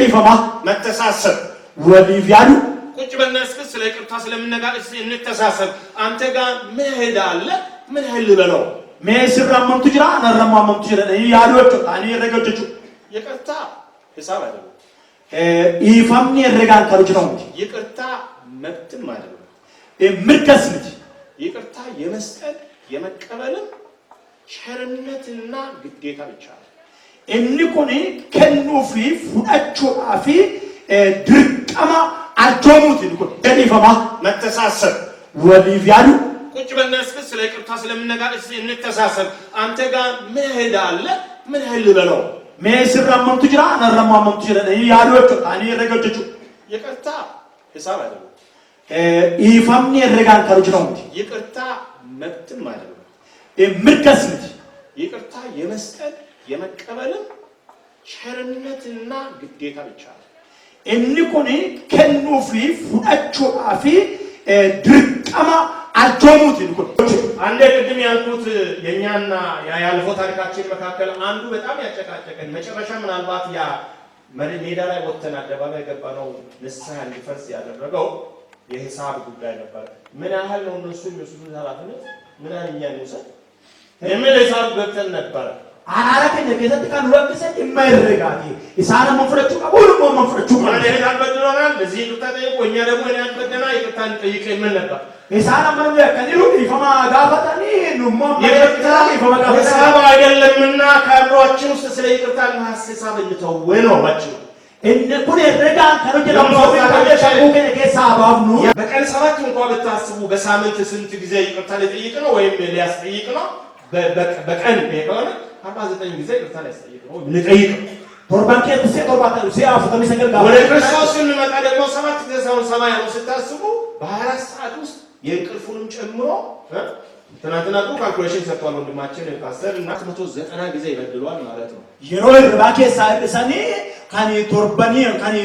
ይፈማ መተሳሰብ ወዲያዱ ቁጭ በእናስከ ስለ ይቅርታ ስለምንነጋገር እንተሳሰብ አንተ ጋር መሄድ አለ ምን ህል በለው መስራመም ትጅራ ነረማመም ትጅራ ያሉት አኒ ረገጨቹ ይቅርታ ሂሳብ አይደለም ይፈምኒ ረጋን ከሩጭ ነው ይቅርታ መብትም አይደለም ምርከስምት ይቅርታ የመስጠት የመቀበልም ቸርነትና ግዴታ ብቻ ነው እንኮኔ ከኑፊ ፉዳቹ አፊ ድርቀማ አልቶሙት እንኮ ደሊፈማ መተሳሰብ ወዲያዱ ቁጭ በእናስከ ስለ ይቅርታ ስለምንነጋገር እንተሳሰብ አንተ ጋር መሄድ አለ ምን ህል በለው መስራመም ትጅራ ነረማመም ትጅራ ያሉት አኒ ረገጨቹ ይቅርታ ሂሳብ አይደለም ይፈምኒ ረጋን ከሩጭ ነው ይቅርታ መብትም አይደለም ምርከስምት ይቅርታ የመስጠት የመቀበልም ቸርነትና ግዴታ ብቻ ነው እንኮኔ ከኑፊ ፉዳቹ አፊ ድርቀማ አልቶሙት እንኮ አንዴ ቅድም ያልኩት የኛና ያልፎ ታሪካችን መካከል አንዱ በጣም ያጨቃጨቀን መጨረሻ ምናልባት ያ ሜዳ ላይ ወጥተን አደባባይ ገባነው ንስሐ እንዲፈርስ ያደረገው የሂሳብ ጉዳይ ነበር ምን ያህል ነው እነሱ የሚወስዱት ኃላፊነት ምን ያህል እኛ እንውሰድ የምን ሂሳብ ገብተን ነበር አራራከኝ ከዘት ካን ወቅሰ የማይረጋት ኢሳና መንፈረቹ ሁሉ መንፈረቹ ማለት ያልበደናል በዚህ ተጠይቆ እኛ ደግሞ ያልበደና ይቅርታን ጠይቀ ምን ነበር ኢሳና ምንም ያከኒሩ ይፈማ ጋፋታኒ ኑማ ይፈማ ጋፋታ አይደለምና ካሏችን ውስጥ ስለ ይቅርታ ሐሳብ እንተው ነው ባጭሩ እነ ኩን ረጋን ከሩጭ ነው ከሳባብኑ በቀን 7 እንኳን ብታስቡ በሳምንት ስንት ጊዜ ይቅርታ ሊጠይቅ ነው ወይም ሊያስጠይቅ ነው በቀን ከሆነ 49 ጊዜ ይቅርታ ሊያስጠይቅ ነው ሊጠይቅ ቶርባንኬ ተሰጦባታ ሲያፍ ተመሰገል ጋር ወደ ክርስቶስ እንመጣ ደግሞ 7 ጊዜ ሰማይ ነው ስታስቡ በ24 ሰዓት ውስጥ የእንቅልፉንም ጨምሮ ትናንትና ጥሩ ካልኩሌሽን ሰጥቷል ወንድማችን ፓስተር እና 190 ጊዜ ይበድሏል ማለት ነው የሮይ ባኬ ሳይሰኒ ካኒ ቶርባኒ ካኒ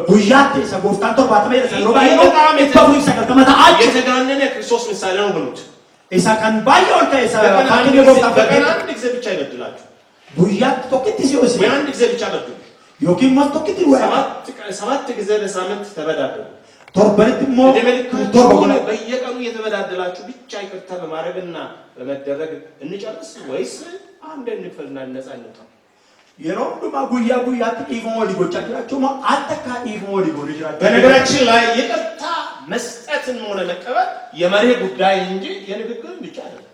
ጉያት ሰጎፍታን ቶርባታ ማለት ነው ሮባይ በጣም የተፈውሰከ ከመታ አጭ የተጋነነ ክርስቶስ ምሳሌ ነው ብሉት ኢሳ ካን ባይኦል ከኢሳ ካኒ ጎፍታ በቀን አንድ ጊዜ ብቻ ይበድላችሁ ጉያት ቶክቲ ሲወስ አንድ ጊዜ ብቻ በድሉ ዮኪን ማስተክቲ ወይ 7 ጊዜ በሳምንት ተበዳደሉ ቶርበንት ሞ ቶርበን በየቀኑ የተበዳደላችሁ ብቻ ይቅርታ በማድረግና በመደረግ እንጨርስ ወይስ አንድ እንፈልና ነፃ እንውጣ የሮንዱማ ጉያ ጥቂሞ ሊጎቻችሁ ማ አጠካ ኢሞ ሊጎቻችሁ በነገራችን ላይ ይቅርታ መስጠትን ሆነ መቀበል የመሪ ጉዳይ እንጂ የንግግር ብቻ አይደለም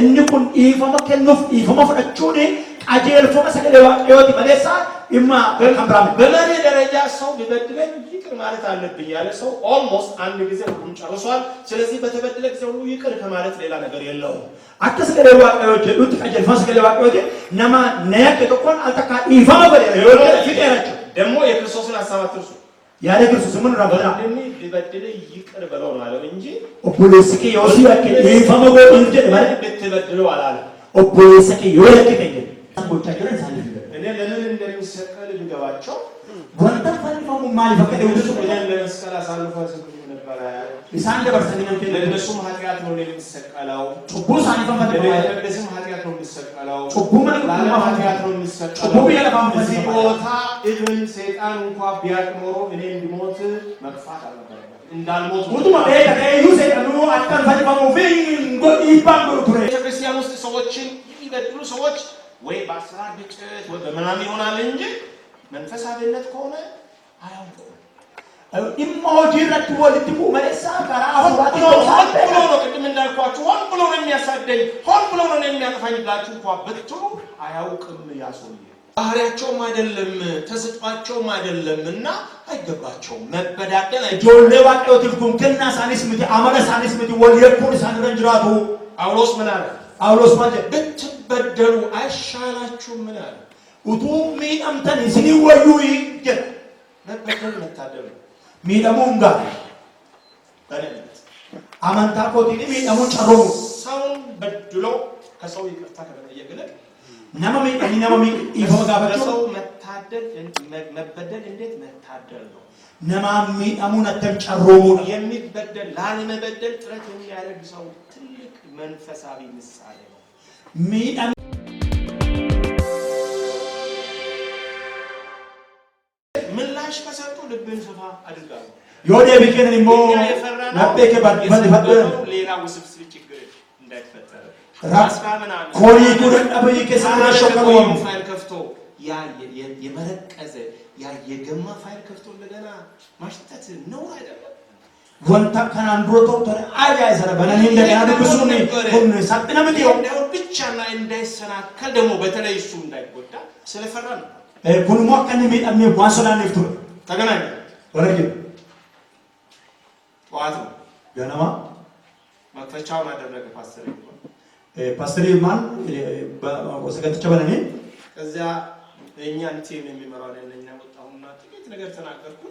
እንኩን ኢፈማ ከኖፍ ኢፈማ ፈጨቹኔ አጀልፎ መሰገለዋ ህይወት መለሳ ኢማ በካምራም በመሪ ደረጃ ሰው ቢበድለኝ ይቅር ማለት አለብኝ ያለ ሰው ኦልሞስት አንድ ጊዜ ሁሉም ጨርሷል ስለዚህ በተበደለ ጊዜ ሁሉ ይቅር ከማለት ሌላ ነገር የለውም አተሰገለዋ ህይወት ዱት አጀልፎ መሰገለዋ ህይወት ነማ ነያከ ተቆን አልተካ ኢፈማ በለ ህይወት ፍቅራቸው ደግሞ የክርስቶስን ሐሳብ አትርሱ ያለ ክርስቶስ ምን ረበና ቢበድለ ይቅር በለው ማለት እንጂ ኦፖሊስኪ ዮሲያከ ኢፈማ በለ እንደ ማለት ብትበድለው አላለ ኦፖሊስኪ ዮሲያከ ቦቻቸውን ሳልፍ እኔ ለምን እንደሚሰቀል ልገባቸው ወንተ ፈልፈሙ ማል ፈቀደው እሱ ለመስቀል አሳልፎ ሰጥቶ ነበር ኢሳን ደበርሰኝ ነው ለነሱም ኃጢአት ነው የሚሰቀለው ጩቡ ሳይፈም ፈቀደው ለነሱም ኃጢአት ነው የሚሰቀለው ጩቡ ማለት ኃጢአት ነው የሚሰቀለው ጩቡ ያለባም በዚህ ቦታ ኢቭን ሰይጣን እንኳን ቢያቅ ኖሮ እኔ እንድሞት መግፋት አልነበረም እንዳልሞት ወጡማ በከዩ ሰይጣኑ አጥተን ፈልፈሙ ቪንጎ ይባንጎ ቱሬ ክርስቲያን ውስጥ ሰዎችን የሚበድሉ ሰዎች ወይ በአስራ ግጭት ወይ በመናም ይሆናል እንጂ መንፈሳዊነት ከሆነ አያውቁ ኢሞጂራት ወልትሙ መለሳ ካራሁ ብሎ ነው ቅድም እንዳልኳችሁ ሆን ብሎ ነው የሚያሳደኝ ሆን ብሎ ነው የሚያጠፋኝላችሁ እንኳን ብትሉ አያውቅም ያሶልኝ ባህሪያቸውም አይደለም ተሰጥቷቸውም አይደለምና አይገባቸውም መበዳደል ጆሌ ዋቀው ትልኩም ከና ሳኒስ ምት አመለ ሳኒስ ምት ወልየኩን ሳንረንጅራቱ ጳውሎስ ምን አለ ጳውሎስ ማለት ብትበደሉ አይሻላችሁም ምን አለ utu miidhamtan isinii wayyuu jedha መበደል መታደል miidhamuun gaarii amantaa kootiin miidhamuun carroomu ሰውን በድሎ ከሰው ይቅርታ ከመጠየቅ ይልቅ nama dhiifama gaafachuu ሰው መታደል መበደል እንዴት መታደል ነው nama miidhamuun attam carroomuudha የሚበደል ላለመበደል ጥረት የሚያደርግ ሰው ትልቅ መንፈሳዊ ምሳሌ ነው አድርጋለሁ የሆነ ቢከን ሞ ናበከ ባድፈደ ሌላ ውስብስብ ችግር እንዳይፈጠር ራስካመና ኮሪ ጉርን አበይ ከሰራሽው ከሆነ ፋይል ከፍቶ ያ የመረቀዘ ያ የገማ ፋይል ከፍቶ እንደገና ማሽተት ነው አይደለም ወንታ ካናንድሮቶ ተረ አያይ ሰራ በነኒ እንደገና ድብሱኒ ሁሉ ሳጥና ምትዮ እንደው ብቻና እንዳይሰናከል ደግሞ በተለይ እሱ እንዳይጎዳ ስለፈራ ነው ኩንሞ ከኒ ሚጣሚ ዋሶላ ነፍቱ ተገናኘ ወረጅ ዋቱ ገናማ መክፈቻውን አደረገ ፓስተር ማን ወሰገተቻ በነኒ ከዚያ የኛን ቲም የሚመራው ለኛ ወጣውና ጥቂት ነገር ተናገርኩ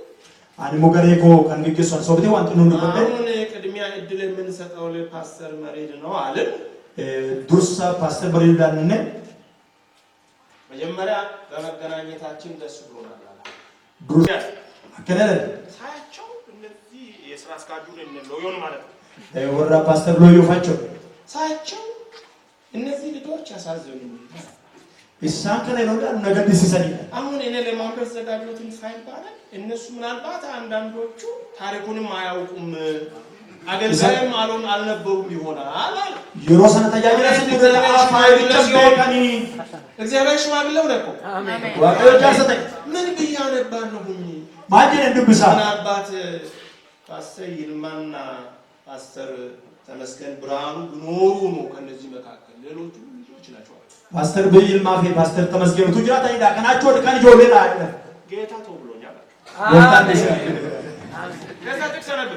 አንሞ ገሬኮ ከንግግሶን ሶብቴ ዋንቱ ነው ነበር አሁን ቅድሚያ እድል የምንሰጠው ለፓስተር መሪድ ነው አለ ዱርሳ ፓስተር መሪድ ዳንነ መጀመሪያ በመገናኘታችን ደስ ብሎናል ዱርሳ አከለለ ሳያቸው እነዚህ የሥራ አስካጁን ሎዮን ማለት ነው ወራ ፓስተር ሎዮ ፋቸው ሳያቸው እነዚህ ልጆች ያሳዝኑኝ ኢሳከለ ነው ነገር ዲሲሰኒ አሁን እኔ ለማንበብ ዘጋጆትን ፋይል ባለ እነሱ ምናልባት አንዳንዶቹ ታሪኩንም አያውቁም አገልጋይም አልነበሩም ይሆናል አለ የሮሰነ ተጃጅራ ሲደለ ፋይል ተበካኒ እግዚአብሔር ሽማግሌው ነው አሜን ዋቀጃ ሰጠ ምን ብያነባነሁኝ ማጀን እንድብሳ ምናልባት ፓስተር ይልማና ፓስተር ተመስገን ብርሃኑ ኖሩ ነው ከነዚህ መካከል ሌሎቹ ልጆች ናቸው ፓስተር በይልማፌ ፓስተር ተመስገኑ ትጅራታ ይዳ ከናቸው ወድካን ጆሌላ አይደለ ጌታ ተብሎኛል ወጣን ደስ ከዛ ተከሰነበ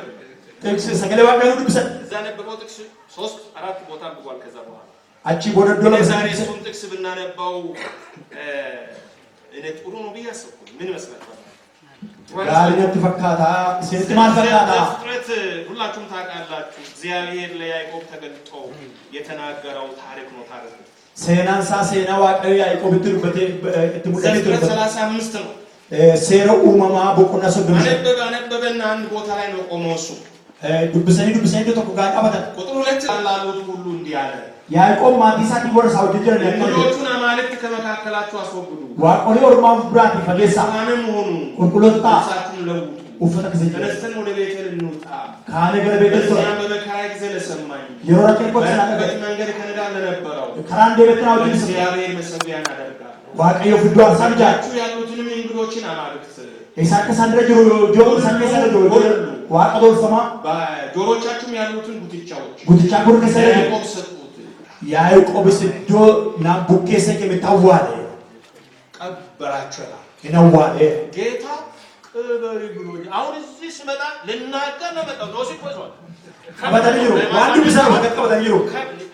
ጥቅስ ሰገለዋ ቀኑ ድብሰ ዛነበው ጥቅስ 3-4 ቦታ ብጓል ከዛ በኋላ አቺ ጎደዶለ ዛሬ እሱን ጥቅስ ብናነባው እኔ ጥሩ ነው ብያስኩ ምን መስላችኋል ጋርነት ፈካታ ሲንትማን ፈካታ ፍጥረት ሁላችሁም ታውቃላችሁ እግዚአብሔር ለያዕቆብ ተገልጦ የተናገረው ታሪክ ነው ታሪክ ሴናንሳ ሴና ዋቀዩ ያዕቆብ ትርበቴ እትሙለሊት 35 ነው ሴረው ኡማማ በቁና ሰደም አነበበና አንድ ቦታ ላይ ነው ቆመው እሱ ዱብሰኒ ተቆ ጋር አባታ ቁጥር 2 ላሉት ሁሉ እንዲህ አለ ያዕቆብ ማቲሳቲ ወርሳው ጀጀረ ልጆቹን አማልክት ከመካከላችሁ አስወግዱ ዋቆሊ ኦርማም ብራቲ ፈሌሳ ማንም ሆኑ ቁልቁሎታ ሳቱን ለውጡ ኡፈታ ከዘ ተነስተን ወደ ቤቴል እንውጣ ካለ ገረ ቤተሰ በመካይ ጊዜ ለሰማኝ የሮራቴ ቆጥና መንገድ ከነዳ ለነበረው ከራንዴ ቤትናው ዲስ እግዚአብሔር መሰቢያን አደርጋለሁ ዋቀዮ ፍዱ አሳንጃችሁ ያሉትንም እንግዶችን አማልክት ኢሳከ ሳንድረጅ ጆሮ ሳንደሰ ጆሮ ዋቀዶ ሰማ ጆሮቻችሁም ያሉትን ጉትቻ ጉር ከሰለ ያዕቆብ ሰጡት ያዕቆብ ስዶ ናቡኬሰ ከመታዋለ ቀበራቸው ይነዋለ ጌታ ቅበሪ ብሎኝ አሁን እዚህ ስመጣ ልናገር ነው መጣው ነው ሲቆይቷል ከበደልዩ ዋንዱ ቢሰሩ ከበደልዩ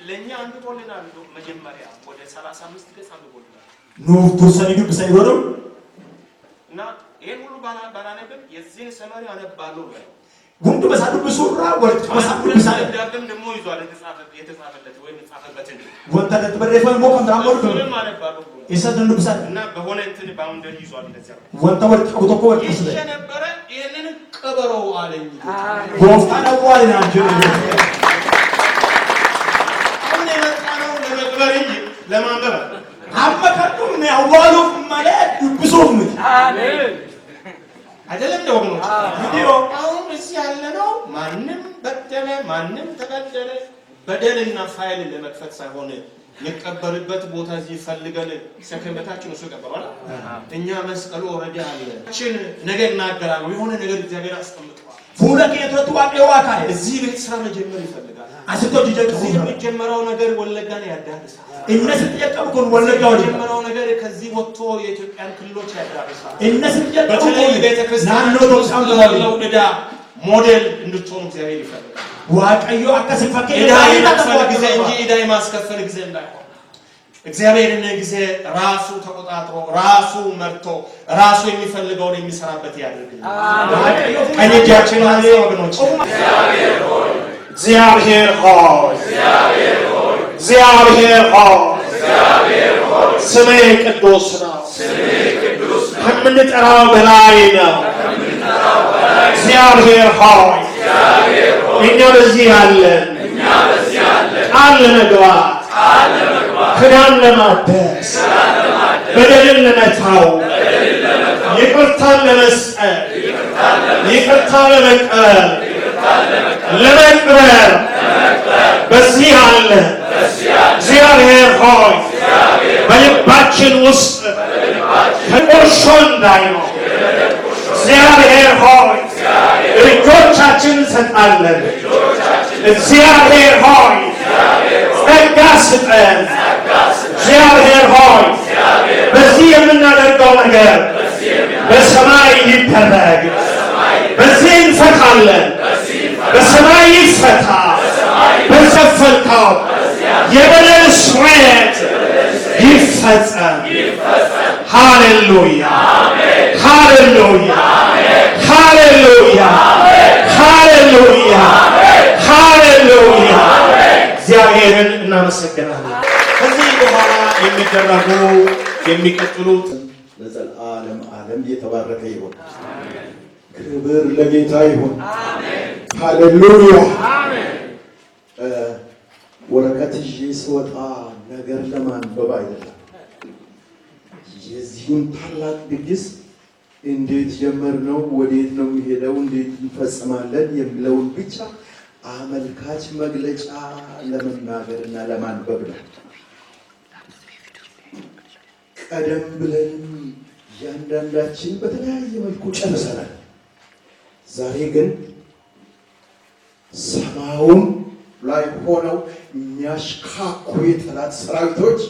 ለኛ አንድ ቦልና መጀመሪያ ወደ 35 ገጽ አንድ ቦልና ኑ ቱሰኒዱ ቢሰሩ ነው እና ይሄን ሁሉ ባላነብም የዚህን ሰማሪ አነባለሁ ነው ጉንዱ በሳዱ ብሱራ ወርጥ በሳዱ ብሳለ ዳግም ደሞ ይዟል የተጻፈለት ወይ የተጻፈበት እንዴ ወንተለት በረፈን ሞከም ዳሞር ነው አነባለሁ ኢሰደንዱ ብሳለ እና በሆነ እንትን ባውንደሪ ይዟል እንደዚያ ወንተ ወርጥ ቁቶኮ ወርጥ ስለ ይነበረ ይሄንን ቀበረው አለኝ ጎፍታና ዋለ ናንጀ አሁን የመጣነው ለመቅበር እንጂ ለማንበብ አመከቱ ነው ያዋሉ ማለት ብሶም አሜን አይደለም ደግሞ ቪዲዮ አሁን እዚህ ያለነው ማንንም በደለ ማንንም ተበደለ በደልና ፋይል ለመክፈት ሳይሆን የቀበርበት ቦታ እዚህ ፈልገን ሰከበታችን እሱ ቀበራል እኛ መስቀሉ ኦሬዲ አለ እቺን ነገር እናገራለሁ የሆነ ነገር እግዚአብሔር አስቀምጧል ፉለከ የተወጡ ዋቀዋ ካለ እዚህ ቤት ስራ መጀመር ይፈልጋል አስቶጅ ጀቀው እዚህ የሚጀመረው ነገር ወለጋን ያዳርሳል እነሱ ተጨቀቁን ወለጋው የሚጀምረው ነገር ከዚህ ወጥቶ የኢትዮጵያን ክልሎች ያዳርሳል እነሱ ተጨቀቁን በተለይ ቤተክርስቲያን ናኖ ያለው ዕዳ ሞዴል እንድትሆኑ እግዚአብሔር ይፈልጋል ዋቀዮ አከስፈከ ዕዳይ ማስከፈል ጊዜ እንጂ ዕዳይ ማስከፈል ጊዜ እንዳይሆን እግዚአብሔር እነ ጊዜ ራሱ ተቆጣጥሮ ራሱ መርቶ ራሱ የሚፈልገውን የሚሰራበት ያድርግልን ቀኝ እጃችን አንሳ ወገኖች እግዚአብሔር ሆይ ስምህ ቅዱስ ነው ከምንጠራው በላይ ነው እግዚአብሔር ሆይ እኛ በዚህ ያለን ቃል ለመግባት ክዳን ለማደስ በደልን ለመታው ይቅርታን ለመስጠት ይቅርታ ለመቅበር በዚህ አለ። እግዚአብሔር ሆይ በልባችን ውስጥ ከቁርሾ እንዳይኖር እግዚአብሔር ሆይ እጆቻችን እንሰጣለን። እግዚአብሔር ሆይ ጸጋ ስጠን። እግዚአብሔር ሆይ በዚህ የምናደርገው ነገር በሰማይ ይደረግ። በዚህ እንፈታለን። በሰማይ ይፈታ። በዘፈልካው የበደል ስርየት ይፈጸም። ሃሌሉያ ሃሌሉያ ሃሌሉያ ሃሌሉያ ሃሌሉያ። እግዚአብሔርን እናመሰግናለን። ከዚህ በኋላ የሚቀጥሉት ለዘላለም ዓለም እየተባረከ ይሁን። ክብር ለጌታ ይሁን። ሃሌሉያ። ወረቀት ይዤ ስወጣ ነገር ለማንበብ አይደለም። የዚህን ታላቅ ድግስ እንዴት ጀመርነው፣ ወዴት ነው የሚሄደው፣ እንዴት እንፈጽማለን የሚለውን ብቻ አመልካች መግለጫ ለመናገርና ለማንበብ ነው። ቀደም ብለን እያንዳንዳችን በተለያየ መልኩ ጨርሰናል። ዛሬ ግን ሰማዩን ላይ ሆነው የሚያሽካኩ የጠላት ሰራዊቶች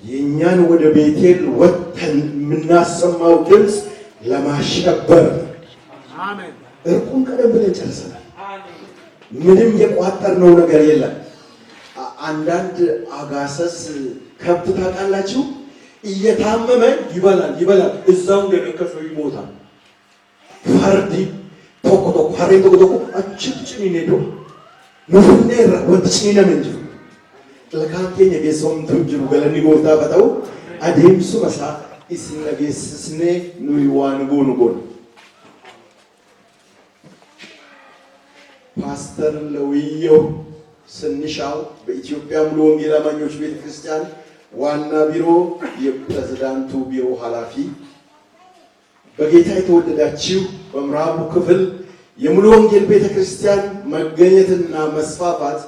የእኛን ወደ ቤቴል ወጥተን የምናሰማው ድምፅ ለማሸበር እርቁን ቀደም ብለን ጨርሰናል። ምንም የቋጠርነው ነገር የለም። አንዳንድ አጋሰስ ከብት ታውቃላችሁ፣ እየታመመ ይበላል እዛው እንደነከሰው ይሞታል። ፈርዲ ቶኮ ሀሬ ቶኮ አችጭኒ ኔዶ ኑፍኔራ ወጥጭኒ ነምንጅ ለካንኬኝ የጌሰውም ትምጅሩ ገለኒ ጎርታ ፈተው አዴምሱ መሳ ኢስነጌስስኔ ኑይዋን ጎን ፓስተር ለውየው ስንሻው በኢትዮጵያ ሙሉ ወንጌል አማኞች ቤተክርስቲያን ዋና ቢሮ የፕሬዝዳንቱ ቢሮ ኃላፊ፣ በጌታ የተወደዳችሁ በምዕራቡ ክፍል የሙሉ ወንጌል ቤተክርስቲያን መገኘትና መስፋፋት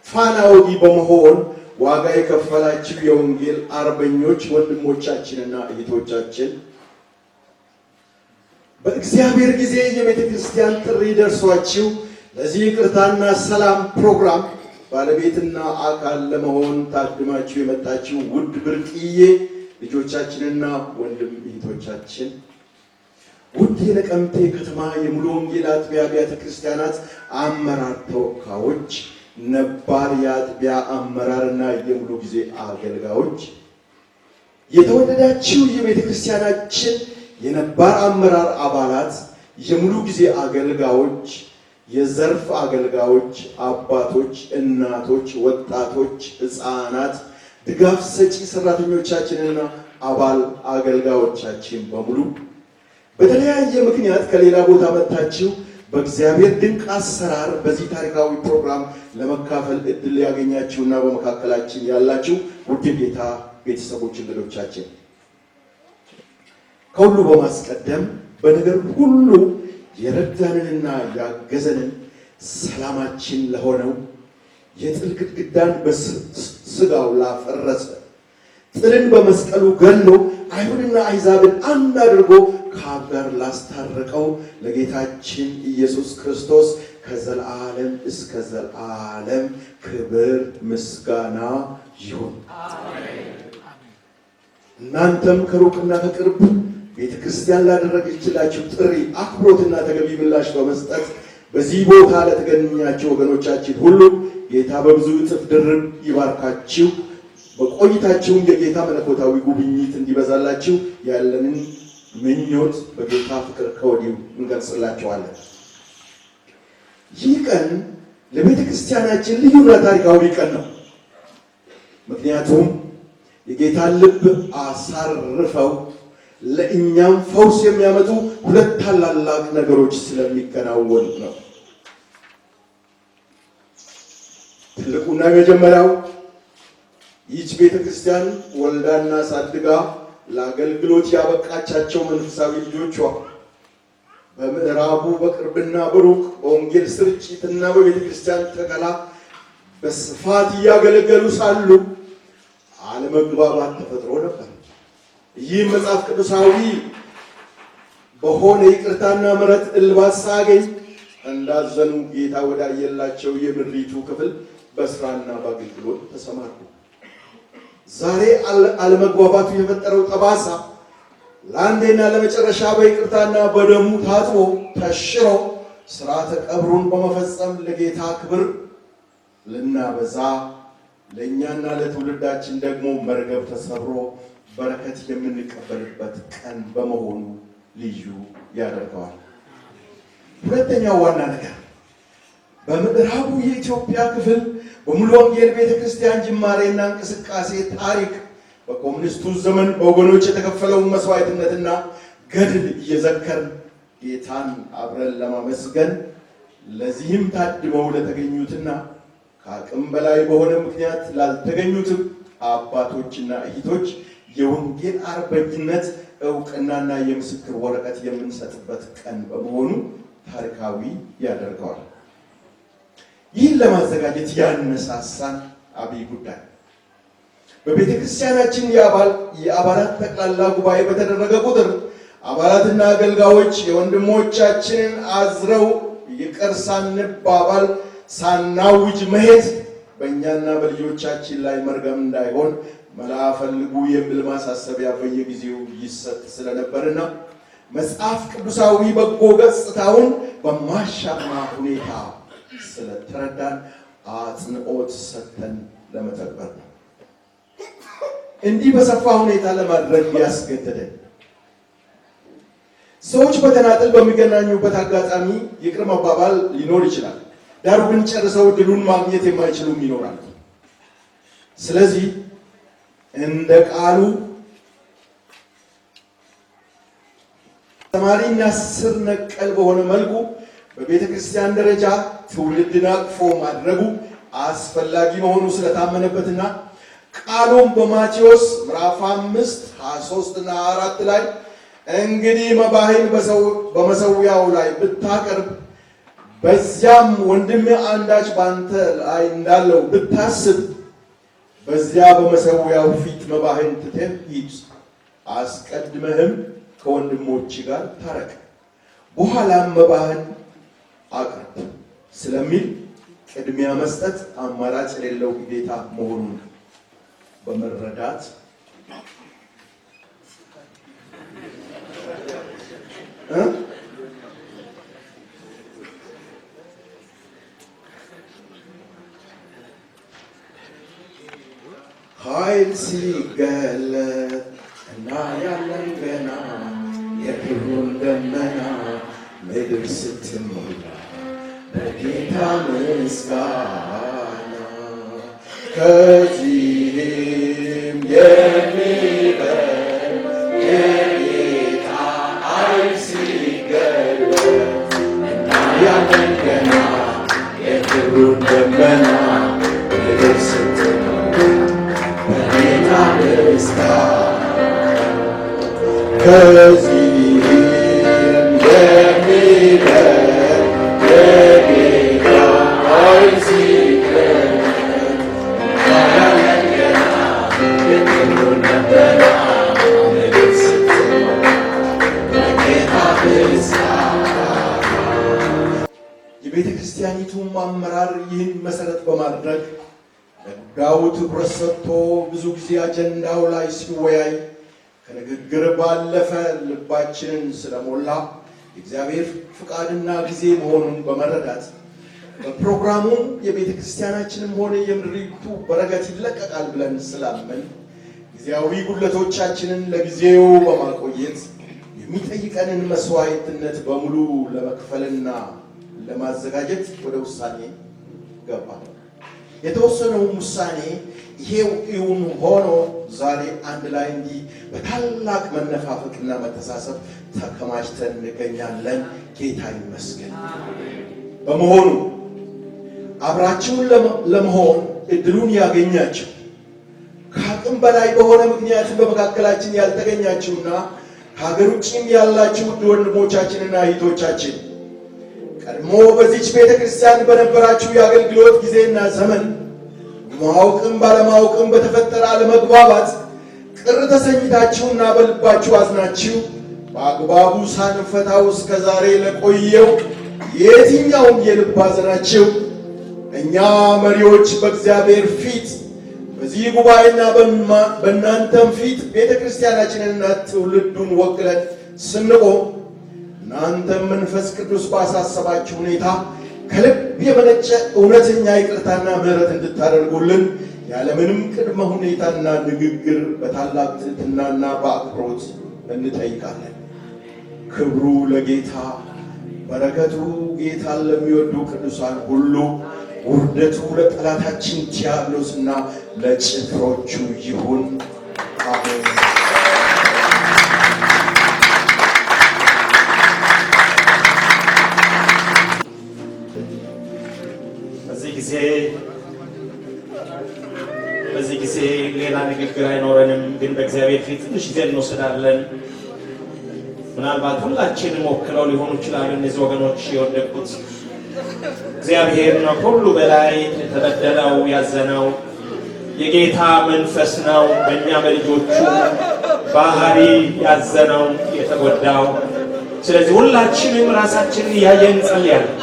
ፋና ወጊ በመሆን ዋጋ የከፈላችሁ የወንጌል አርበኞች ወንድሞቻችንና እህቶቻችን፣ በእግዚአብሔር ጊዜ የቤተክርስቲያን ጥሪ ደርሷችሁ ለዚህ ይቅርታና ሰላም ፕሮግራም ባለቤትና አካል ለመሆን ታድማችሁ የመጣችሁ ውድ ብርቅዬ ልጆቻችንና ወንድም እህቶቻችን፣ ውድ የነቀምቴ ከተማ የሙሉ ወንጌል አጥቢያ አብያተ ክርስቲያናት አመራር ተወካዮች፣ ነባር የአጥቢያ አመራርና የሙሉ ጊዜ አገልጋዮች፣ የተወደዳችሁ የቤተ ክርስቲያናችን የነባር አመራር አባላት፣ የሙሉ ጊዜ አገልጋዮች፣ የዘርፍ አገልጋዮች፣ አባቶች፣ እናቶች፣ ወጣቶች፣ ሕፃናት፣ ድጋፍ ሰጪ ሰራተኞቻችንና አባል አገልጋዮቻችን በሙሉ በተለያየ ምክንያት ከሌላ ቦታ መጥታችሁ በእግዚአብሔር ድንቅ አሰራር በዚህ ታሪካዊ ፕሮግራም ለመካፈል እድል ያገኛችሁና በመካከላችን ያላችሁ ውድ ጌታ ቤተሰቦች፣ እንግዶቻችን፣ ከሁሉ በማስቀደም በነገር ሁሉ የረዳንንና ያገዘንን ሰላማችን ለሆነው የጥል ግድግዳን በስጋው ላፈረሰ ጥልን በመስቀሉ ገሎ አይሁድና አሕዛብን አንድ አድርጎ ከአብ ጋር ላስታረቀው ለጌታችን ኢየሱስ ክርስቶስ ከዘላለም እስከ ዘላለም ክብር ምስጋና ይሁን። እናንተም ከሩቅና ከቅርብ ቤተክርስቲያን ላደረገችላችሁ ጥሪ አክብሮትና ተገቢ ምላሽ በመስጠት በዚህ ቦታ ለተገኛችሁ ወገኖቻችን ሁሉ ጌታ በብዙ እጥፍ ድርብ ይባርካችሁ። በቆይታችሁም የጌታ መለኮታዊ ጉብኝት እንዲበዛላችሁ ያለንን ምኞት በጌታ ፍቅር ከወዲሁ እንገልጽላችኋለን። ይህ ቀን ለቤተ ክርስቲያናችን ልዩና ታሪካዊ ቀን ነው። ምክንያቱም የጌታን ልብ አሳርፈው ለእኛም ፈውስ የሚያመጡ ሁለት ታላላቅ ነገሮች ስለሚከናወኑ ነው። ትልቁና የመጀመሪያው ይህች ቤተ ክርስቲያን ወልዳና ሳድጋ ለአገልግሎት ያበቃቻቸው መንፈሳዊ ልጆቿ በምዕራቡ በቅርብና በሩቅ በወንጌል ስርጭትና በቤተ ክርስቲያን ተከላ በስፋት እያገለገሉ ሳሉ አለመግባባት ተፈጥሮ ነበር። ይህ መጽሐፍ ቅዱሳዊ በሆነ ይቅርታና ምሕረት እልባት ሳያገኝ እንዳዘኑ ጌታ ወዳየላቸው የምድሪቱ ክፍል በስራና በአገልግሎት ተሰማሩ። ዛሬ አለመግባባቱ የፈጠረው ጠባሳ ለአንዴና ለመጨረሻ በይቅርታና በደሙ ታጥቦ ተሽሮ ሥርዓተ ቀብሩን በመፈጸም ለጌታ ክብር ልናበዛ ለእኛና ለትውልዳችን ደግሞ መርገብ ተሰብሮ በረከት የምንቀበልበት ቀን በመሆኑ ልዩ ያደርገዋል። ሁለተኛው ዋና ነገር በምዕራቡ የኢትዮጵያ ክፍል በሙሉ ወንጌል ቤተክርስቲያን ጅማሬና እንቅስቃሴ ታሪክ በኮሙኒስቱ ዘመን በወገኖች የተከፈለውን መስዋዕትነትና ገድል እየዘከርን ጌታን አብረን ለማመስገን ለዚህም ታድመው ለተገኙትና ከአቅም በላይ በሆነ ምክንያት ላልተገኙትም አባቶችና እህቶች የወንጌል አርበኝነት እውቅናና የምስክር ወረቀት የምንሰጥበት ቀን በመሆኑ ታሪካዊ ያደርገዋል። ይህን ለማዘጋጀት ያነሳሳን አብይ ጉዳይ በቤተ ክርስቲያናችን የአባላት ጠቅላላ ጉባኤ በተደረገ ቁጥር አባላትና አገልጋዮች የወንድሞቻችንን አዝረው ይቅር ሳንባባል ሳናውጅ መሄድ በእኛና በልጆቻችን ላይ መርገም እንዳይሆን መላ ፈልጉ የሚል ማሳሰቢያ በየጊዜው ይሰጥ ስለነበርና መጽሐፍ ቅዱሳዊ በጎ ገጽታውን በማሻማ ሁኔታ ስለተረዳን አጽንኦት ሰጥተን ለመተግበር ነው። እንዲህ በሰፋ ሁኔታ ለማድረግ ያስገደደን ሰዎች በተናጠል በሚገናኙበት አጋጣሚ ይቅር መባባል ሊኖር ይችላል። ዳሩ ግን ጨርሰው ድሉን ማግኘት የማይችሉም ይኖራል። ስለዚህ እንደ ቃሉ ተማሪና ስር ነቀል በሆነ መልኩ በቤተ ክርስቲያን ደረጃ ትውልድን አቅፎ ማድረጉ አስፈላጊ መሆኑ ስለታመነበትና ቃሉም በማቴዎስ ምዕራፍ 5 23 እና 4 ላይ እንግዲህ መባህን በመሰዊያው ላይ ብታቀርብ በዚያም ወንድም አንዳች ባንተ ላይ እንዳለው ብታስብ በዚያ በመሰዊያው ፊት መባህን ትተህ ሂድ፣ አስቀድመህም ከወንድሞች ጋር ታረቅ፣ በኋላም መባህን አቅርብ ስለሚል ቅድሚያ መስጠት አማራጭ የሌለው ግዴታ መሆኑን በመረዳት ኃይል ሲገለጥ እና ያለን ገና የክብሩን ደመና ምድር ስትሞላ በጌታ ምስጋና ከዚህም የሚበልጥ የጌታ ኃይል ሲገለጥ እና ያለን ገና የክብሩን ደመና ምድር ስትሞላ በጌታ ምስጋና ከዚህም የሚበልጥ የጌታ ኃይል ሲገለጥ እና ያለን ገና የክብሩን ደመና ምድር ስትሞላ በጌታ ምስጋና። የቤተ ክርስቲያኒቱም አመራር ይህን መሰረት በማድረግ ለጉዳዩ ትኩረት ሰጥቶ ብዙ ጊዜ አጀንዳው ላይ ሲወያይ ከንግግር ባለፈ ልባችንን ስለሞላ የእግዚአብሔር ፍቃድና ጊዜ መሆኑን በመረዳት በፕሮግራሙ የቤተ ክርስቲያናችንም ሆነ የምድሪቱ በረከት ይለቀቃል ብለን ስላመን ጊዜያዊ ጉድለቶቻችንን ለጊዜው በማቆየት የሚጠይቀንን መስዋዕትነት በሙሉ ለመክፈልና ለማዘጋጀት ወደ ውሳኔ ገባል። የተወሰነውም ውሳኔ ይሄው እውን ሆኖ ዛሬ አንድ ላይ እንዲህ በታላቅ መነፋፈቅና መተሳሰብ ተከማችተን እንገኛለን። ጌታ ይመስገን። በመሆኑ አብራችሁን ለመሆን እድሉን ያገኛችሁ ከአቅም በላይ በሆነ ምክንያት በመካከላችን ያልተገኛችሁና ከሀገር ውጭም ያላችሁ ውድ ወንድሞቻችንና እህቶቻችን ቀድሞ በዚች ቤተ ክርስቲያን በነበራችሁ የአገልግሎት ጊዜና ዘመን ማወቅም ባለማወቅም በተፈጠረ አለመግባባት ቅር ተሰኝታችሁና በልባችሁ አዝናችሁ በአግባቡ ሳንፈታው እስከ ዛሬ ለቆየው የትኛውም የልብ ሐዘናችሁ እኛ መሪዎች በእግዚአብሔር ፊት በዚህ ጉባኤና በእናንተም ፊት ቤተ ክርስቲያናችንና ትውልዱን ወክለን ስንቆም እናንተም መንፈስ ቅዱስ ባሳሰባችሁ ሁኔታ ከልብ የመነጨ እውነተኛ ይቅርታና ምሕረት እንድታደርጉልን ያለምንም ቅድመ ሁኔታና ንግግር በታላቅ ትሕትናና በአክብሮት እንጠይቃለን። ክብሩ ለጌታ፣ በረከቱ ጌታን ለሚወዱ ቅዱሳን ሁሉ፣ ውርደቱ ለጠላታችን ዲያብሎስና ለጭፍሮቹ ይሁን። አሜን። በዚህ ጊዜ ሌላ ንግግር አይኖረንም፣ ግን በእግዚአብሔር ፊት ትንሽ ጊዜ እንወስዳለን። ምናልባት ሁላችንም ወክለው ሊሆኑ ይችላሉ እነዚህ ወገኖች የወደቁት። እግዚአብሔር ነው ሁሉ በላይ የተበደለው ያዘነው፣ የጌታ መንፈስ ነው በእኛ በልጆቹ ባህሪ ያዘነው የተጎዳው። ስለዚህ ሁላችንም ራሳችንን እያየን እንጸልያለን።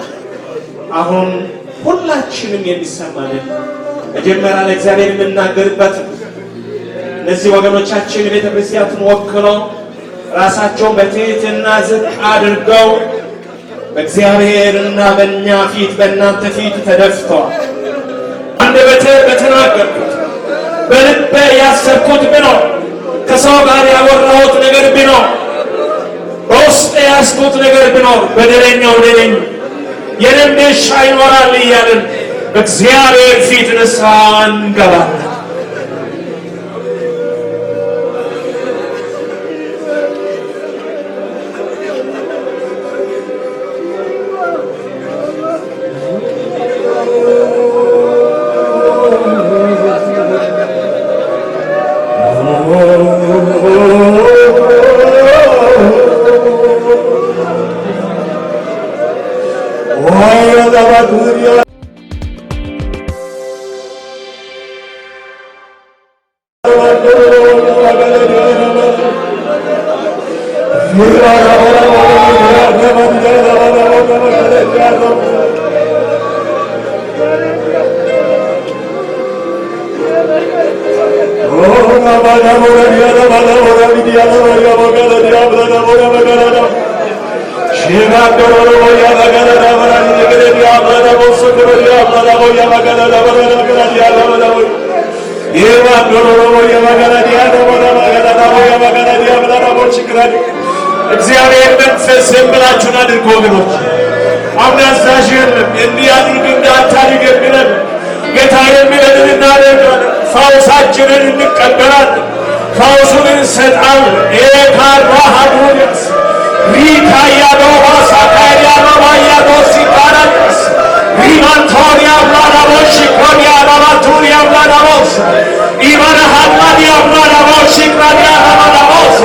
አሁን ሁላችንም የሚሰማንን መጀመሪያ ለእግዚአብሔር የምናገርበት እነዚህ ወገኖቻችን ቤተ ክርስቲያኑን ወክለው ራሳቸውን በትሕትና ዝቅ አድርገው በእግዚአብሔርና በእኛ ፊት በእናንተ ፊት ተደፍተዋል። አንደበቴ በተናገርኩት በልቤ ያሰብኩት ቢኖር ከሰው ጋር ያወራሁት ነገር ቢኖር በውስጤ ያስኩት ነገር ቢኖር በደለኛው እኔ ነኝ፣ የኔም ድርሻ ይኖራል እያልን በእግዚአብሔር ፊት ንስሐ እንገባለን። እግዚአብሔር መንፈስ ብላችሁን አድርጎ ወገኖች፣ አሁን አዛዥ የለም። እንዲያድርግ እንዳታድርግ የሚለን ጌታ የሚለንን እናደርጋለን። ፈውሳችንን እንቀበላለን፣ ፈውሱን እንሰጣለን። ኤካራሃዱንስ ሪካያዶባ ሳካያዶባያዶስ ይባላልስ ሪማንቶሪያ ብላዳቦሽ ኮሪያ ባባቱሪያ ብላዳቦስ ኢማናሃማዲያ ብላዳቦሽ ክራዲያ ባባዳቦስ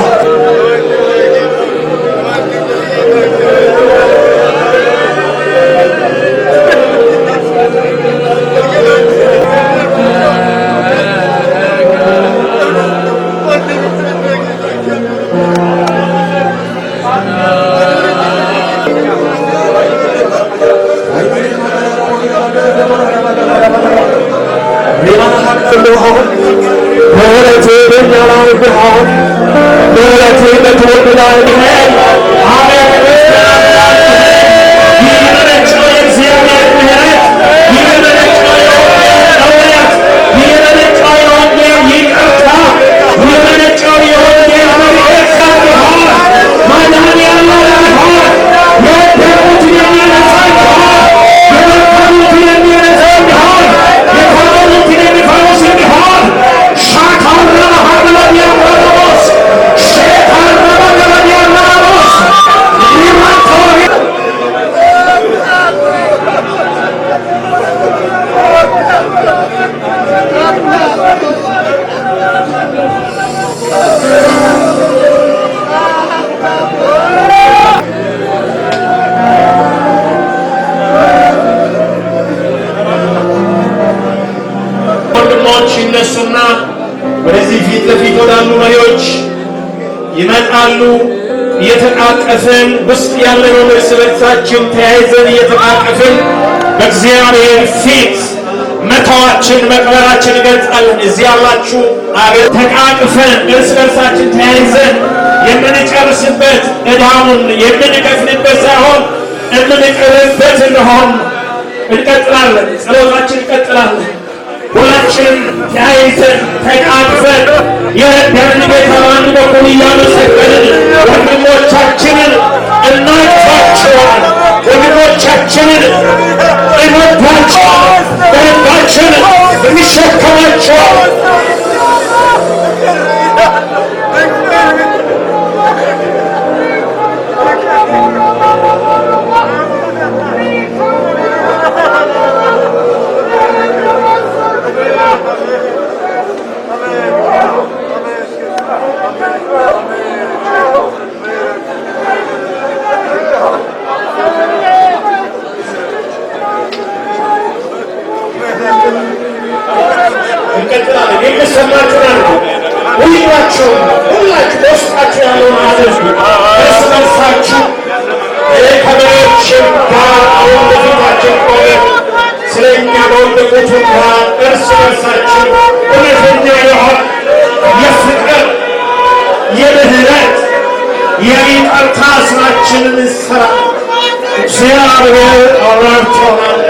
ፊት ለፊት ወዳሉ መሪዎች ይመጣሉ። እየተቃቀፍን ውስጥ ያለነው እርስ በርሳችን ተያይዘን እየተቃቀፍን በእግዚአብሔር ፊት መተዋችን መቅበራችን እንገልጻለን። እዚህ ያላችሁ አቤት ተቃቅፈን እርስ በርሳችን ተያይዘን የምንጨርስበት ዕዳውን የምንከፍልበት ሳይሆን የምንቀርበት እንደሆን እንቀጥላለን። ጸሎታችን እንቀጥላለን። ሁላችንም ተያይዘን ተቃቅፈን የረዳንን ጌታ በአንድ በኩል እያመሰገንን ወንድሞቻችንን እናቅፋቸዋል። ወንድሞቻችንን እንወዳቸዋል። በልባችንን እንሸከማቸዋል። እንቀጥላለን። የሚሰማችሁ ነው። ሁላችሁ በውስጣችሁ ያለውን አዘዙ። እርስ በርሳችሁ ከመሪዎችም ጋር አሁን በፊታችን ቆመን ስለኛ በወደቁት እንኳን እርስ በርሳችሁ እውነተኛ የሆነ የፍቅር የምህረት የይቅርታ ስራችንን እንሰራ። እግዚአብሔር ረድቶናል።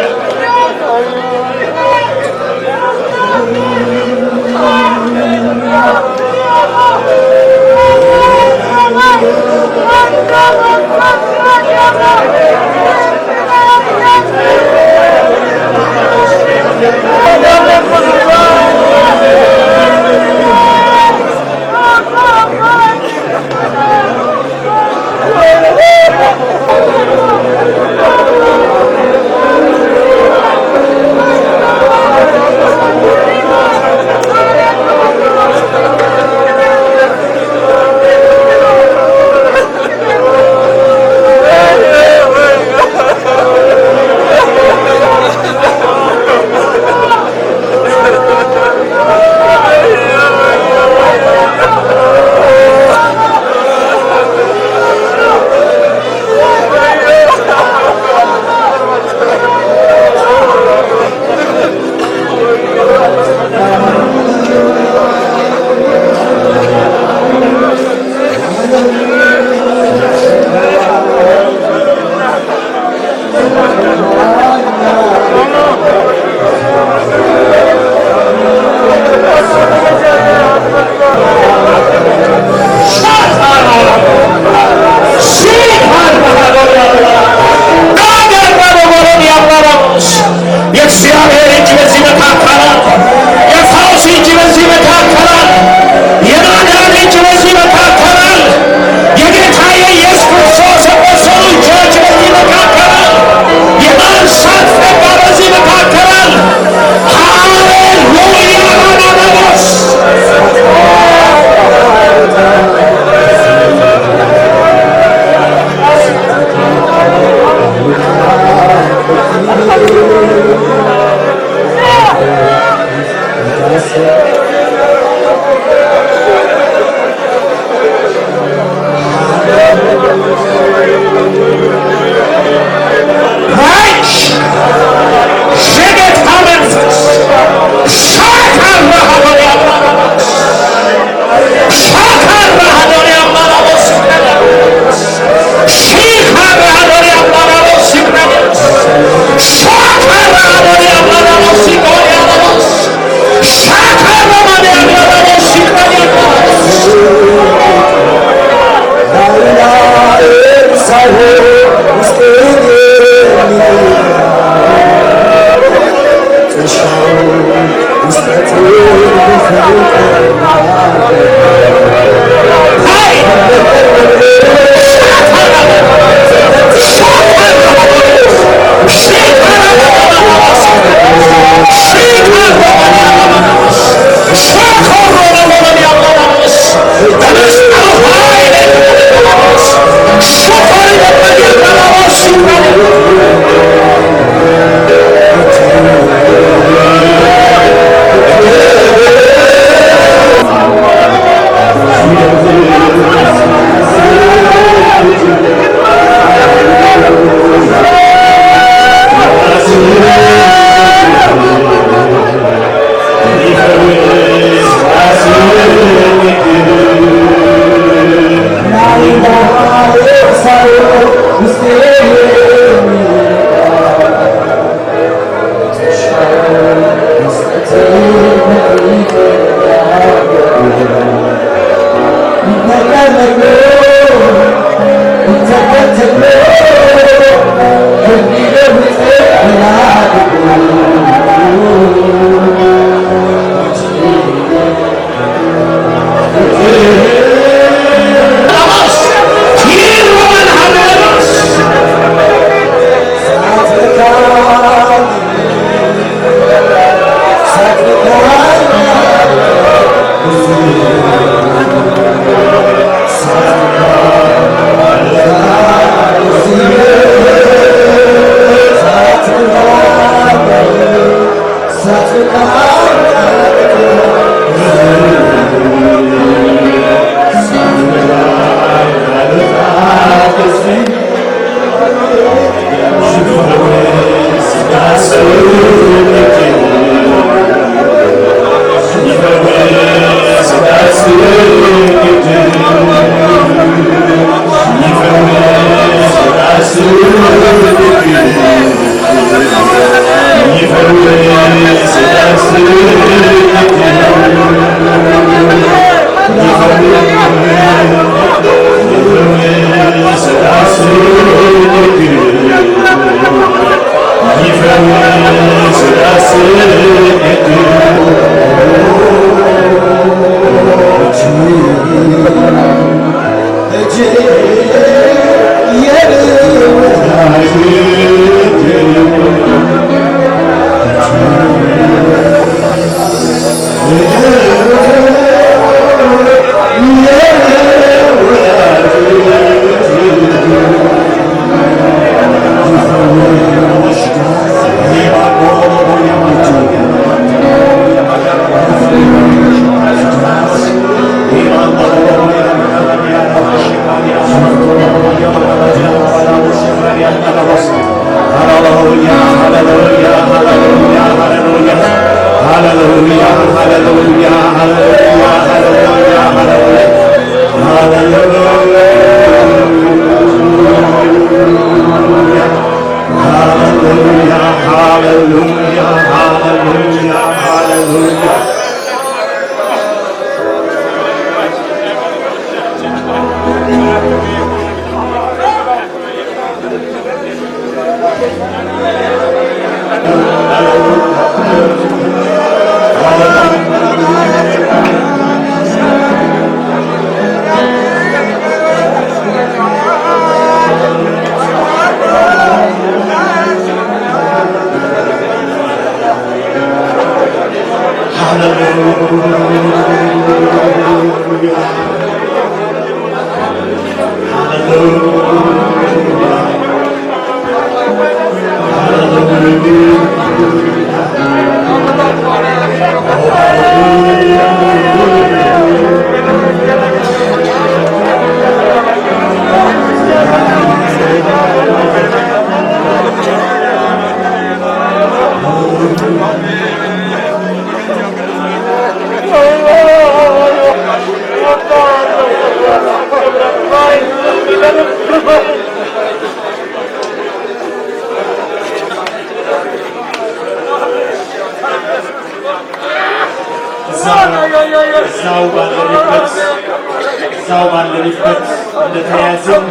እዛው ባለንበት እንደተያዝን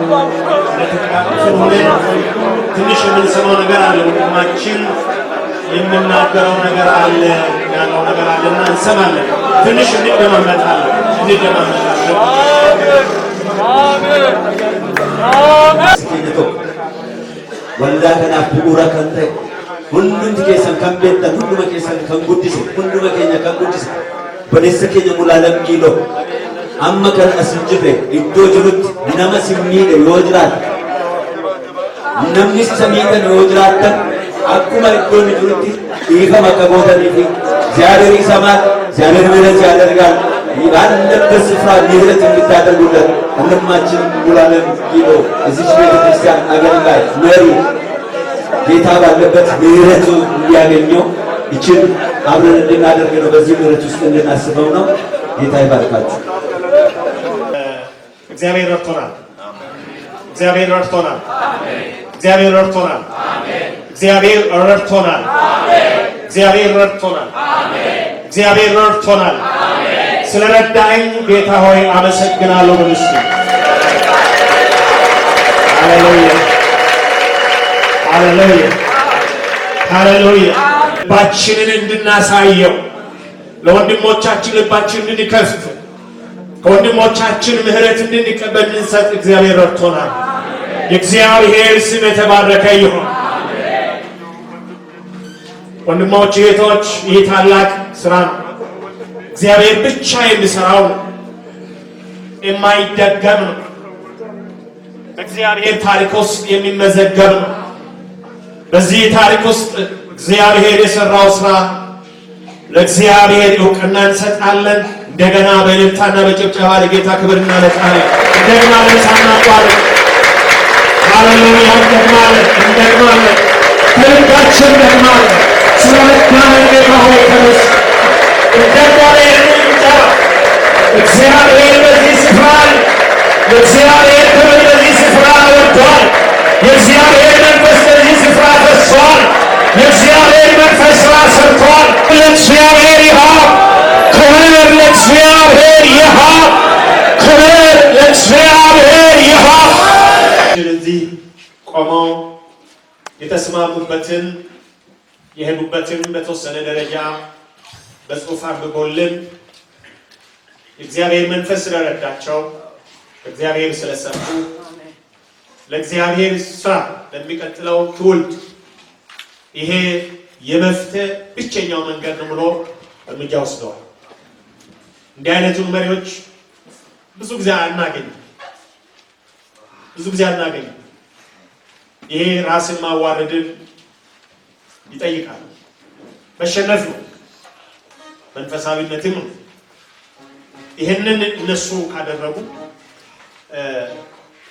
እንደተቃቀፍን ሆነን ትንሽ የምንሰማው ነገር አለ። ወንድማችን የምናገረው ነገር አለ፣ ያለው ነገር አለና እንሰማለን። ትንሽ እንደማመጣለን። waldaa kanaaf bu'uura kan ta'e hundumti keessan kan beektan hunduma keessan kan guddise hunduma keenya kan guddise baleessa keenya mulaalam kiiloo amma kan as jirre iddoo jirutti nama simmiidhe yoo jiraate namni samiidhan yoo jiraattan akkuma iddoo ni jirutti dhiifama akka gootanii fi እግዚአብሔር ይሰማል፣ እግዚአብሔር ምሕረት ያደርጋል። ባለበት ስፍራ ምሕረት እንድታደርጉለት ወንድማችን ሙሉዓለም ኪሎ እዚህ ቤተክርስቲያን አገልጋይ መሪ ጌታ ባለበት ምሕረቱ እንዲያገኘው ይችል አብረን እንድናደርግ ነው። በዚህ ምሕረት ውስጥ እንድናስበው ነው። ጌታ ይባርካችሁ። እግዚአብሔር ረድቶናል። እግዚአብሔር ረድቶናል። እግዚአብሔር ረድቶናል። እግዚአብሔር ረድቶናል። እግዚአብሔር ረድቶናል። እግዚአብሔር ረድቶናል። ስለረዳኝ ጌታ ሆይ አመሰግናለሁ። በምስሉ ሃሌሉያ ሃሌሉያ ሃሌሉያ። ልባችንን እንድናሳየው ለወንድሞቻችን ልባችን እንድንከፍት ከወንድሞቻችን ምሕረት እንድንቀበል እንሰጥ እግዚአብሔር ረድቶናል። የእግዚአብሔር ስም የተባረከ ይሁን። ወንድሞች እህቶች፣ ይህ ታላቅ ስራ ነው። እግዚአብሔር ብቻ የሚሰራው የማይደገም ነው። በእግዚአብሔር ታሪክ ውስጥ የሚመዘገብ ነው። በዚህ ታሪክ ውስጥ እግዚአብሔር የሰራው ስራ ለእግዚአብሔር እውቅና እንሰጣለን። እንደገና በእልልታና በጭብጨባ ለጌታ ክብር እናመጣለን። እንደገና ለሳናቋል ሃሌሉያ እንደግማለን ከልባችን እንደግማለን። ስለመታመን ጌታ ሆይ ተነስ እግዚአብሔር በዚህ ስፍራ የእግዚአብሔር ክብር በዚህ ስፍራ ወርዷል። የእግዚአብሔር መንፈስ በዚህ ስፍራ ፈሷል። የእግዚአብሔር መንፈስ ስራ ሰርቷል። ለእግዚአብሔር ይሁን ክብር፣ ለእግዚአብሔር ይሁን ክብር፣ ለእግዚአብሔር ይሁን። ስለዚህ ቆመው የተስማሙበትን የሄዱበትን በተወሰነ ደረጃ በጽሑፍ አንብቦልን የእግዚአብሔር መንፈስ ስለረዳቸው እግዚአብሔር ስለሰጡ ለእግዚአብሔር ስራ ለሚቀጥለው ትውልድ ይሄ የመፍትሄ ብቸኛው መንገድ ነው ብሎ እርምጃ ወስደዋል። እንዲህ አይነቱን መሪዎች ብዙ ጊዜ አናገኝም። ይሄ ራስን ማዋረድን ይጠይቃል። መሸነፍ ነው፣ መንፈሳዊነትም ነው። ይህንን እነሱ ካደረጉ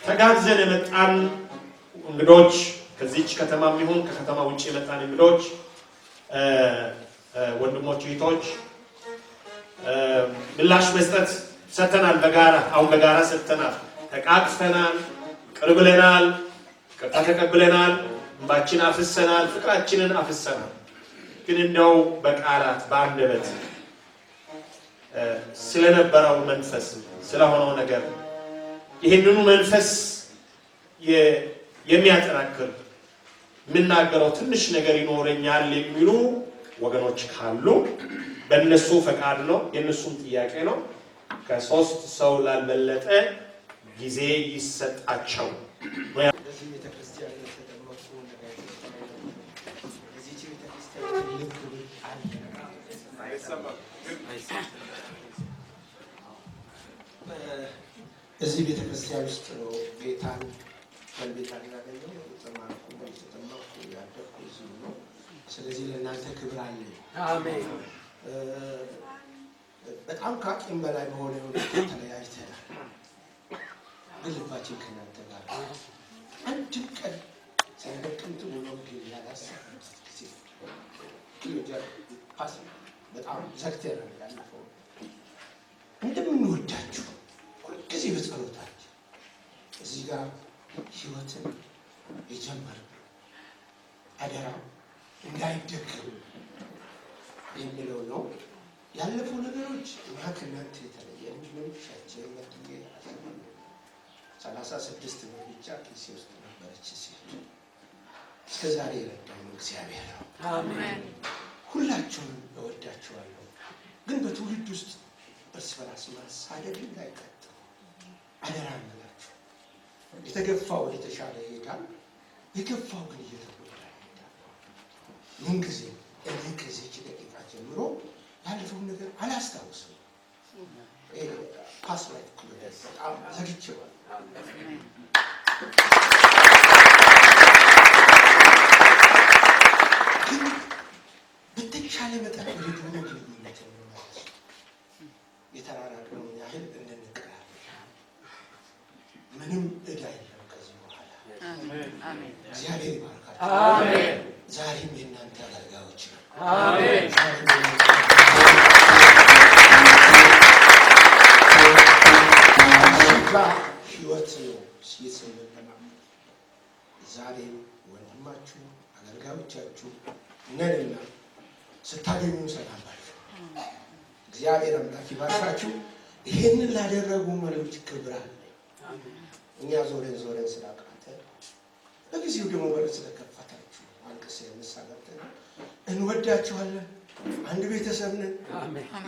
ተጋብዘን የመጣን እንግዶች ከዚች ከተማ የሚሆን ከከተማ ውጭ የመጣን እንግዶች ወንድሞች እህቶች ምላሽ መስጠት ሰጥተናል። በጋራ ሰጥተናል። ተቃቅፈናል፣ ቅር ብለናል፣ ቅርታ ተቀብለናል፣ እንባችን አፍሰናል፣ ፍቅራችንን አፍሰናል። ግን እንደው በቃላት በአንደበት ስለነበረው መንፈስ ስለሆነው ነገር ይህንኑ መንፈስ የሚያጠናክር የምናገረው ትንሽ ነገር ይኖረኛል የሚሉ ወገኖች ካሉ በእነሱ ፈቃድ ነው፣ የእነሱም ጥያቄ ነው። ከሶስት ሰው ላልበለጠ ጊዜ ይሰጣቸው። እዚህ ቤተክርስቲያን ውስጥ ነው ጌታን በልቤታን ያገኘው የተማርኩ የተጠማኩ ያደግኩ እዚህ ነው። ስለዚህ ለእናንተ ክብር አለኝ። አሜን። በጣም ከአቅም በላይ በሆነ ሁኔታ ተለያይተናል። ግን ልባችን ከእናንተ ጋር አንድም ቀን ሳይደቅምት ብሎ ግን ያላሰብኩት ጊዜ ኪሎጀር ፓስ በጣም ዘግተናል። ያለፈው እንደምንወዳችሁ ሁልጊዜ በጸሎታችን እዚህ ጋር ህይወትን የጀመር አደራ እንዳይደክም የሚለው ነው። ያለፉ ነገሮች እኛ ከእናንተ የተለየ ልጆቻችን መጥዬ 36 ነው ብቻ ኪሴ ውስጥ ነበረች ሲል እስከ ዛሬ የረዳኝ እግዚአብሔር ነው። አሜን። ሁላችሁም እወዳችኋለሁ። ግን በትውልድ ውስጥ እርስ በራስ ማሳደድ እንዳይቀጥል አደራ እምላችሁ። የተገፋው ወደ ተሻለ ይሄዳል፣ የገፋው ግን እየተጎዳ ይሄዳል። ምን ጊዜ እኔ ከዚህች ደቂቃ ጀምሮ ያለፈውን ነገር አላስታውስም። ፓስ ላይ በጣም ዘግቼዋለሁ። ግን በተቻለ መጠን ወደ ድሮ ግንኙነት እንመለስ። የተራራቅነውን ያህል እንንቀራለን። ምንም ዕዳ የለም ከዚህ በኋላ። እግዚአብሔር ይባርካችሁ። ዛሬም የእናንተ አገልጋዮች ነው። ህይወት ነው ሲሰመተማመን ዛሬም ወንድማችሁ አገልጋዮቻችሁ ነንና ስታገኙ ሰላም ባችሁ። እግዚአብሔር አምላክ ይባርካችሁ። ይሄንን ላደረጉ መሪዎች ክብር አለ። እኛ ዞረን ስላቃተ ለጊዜው ደግሞ በር ስለከፈታችሁ አልቅሰን መሳለተን እንወዳችኋለን። አንድ ቤተሰብ ነን።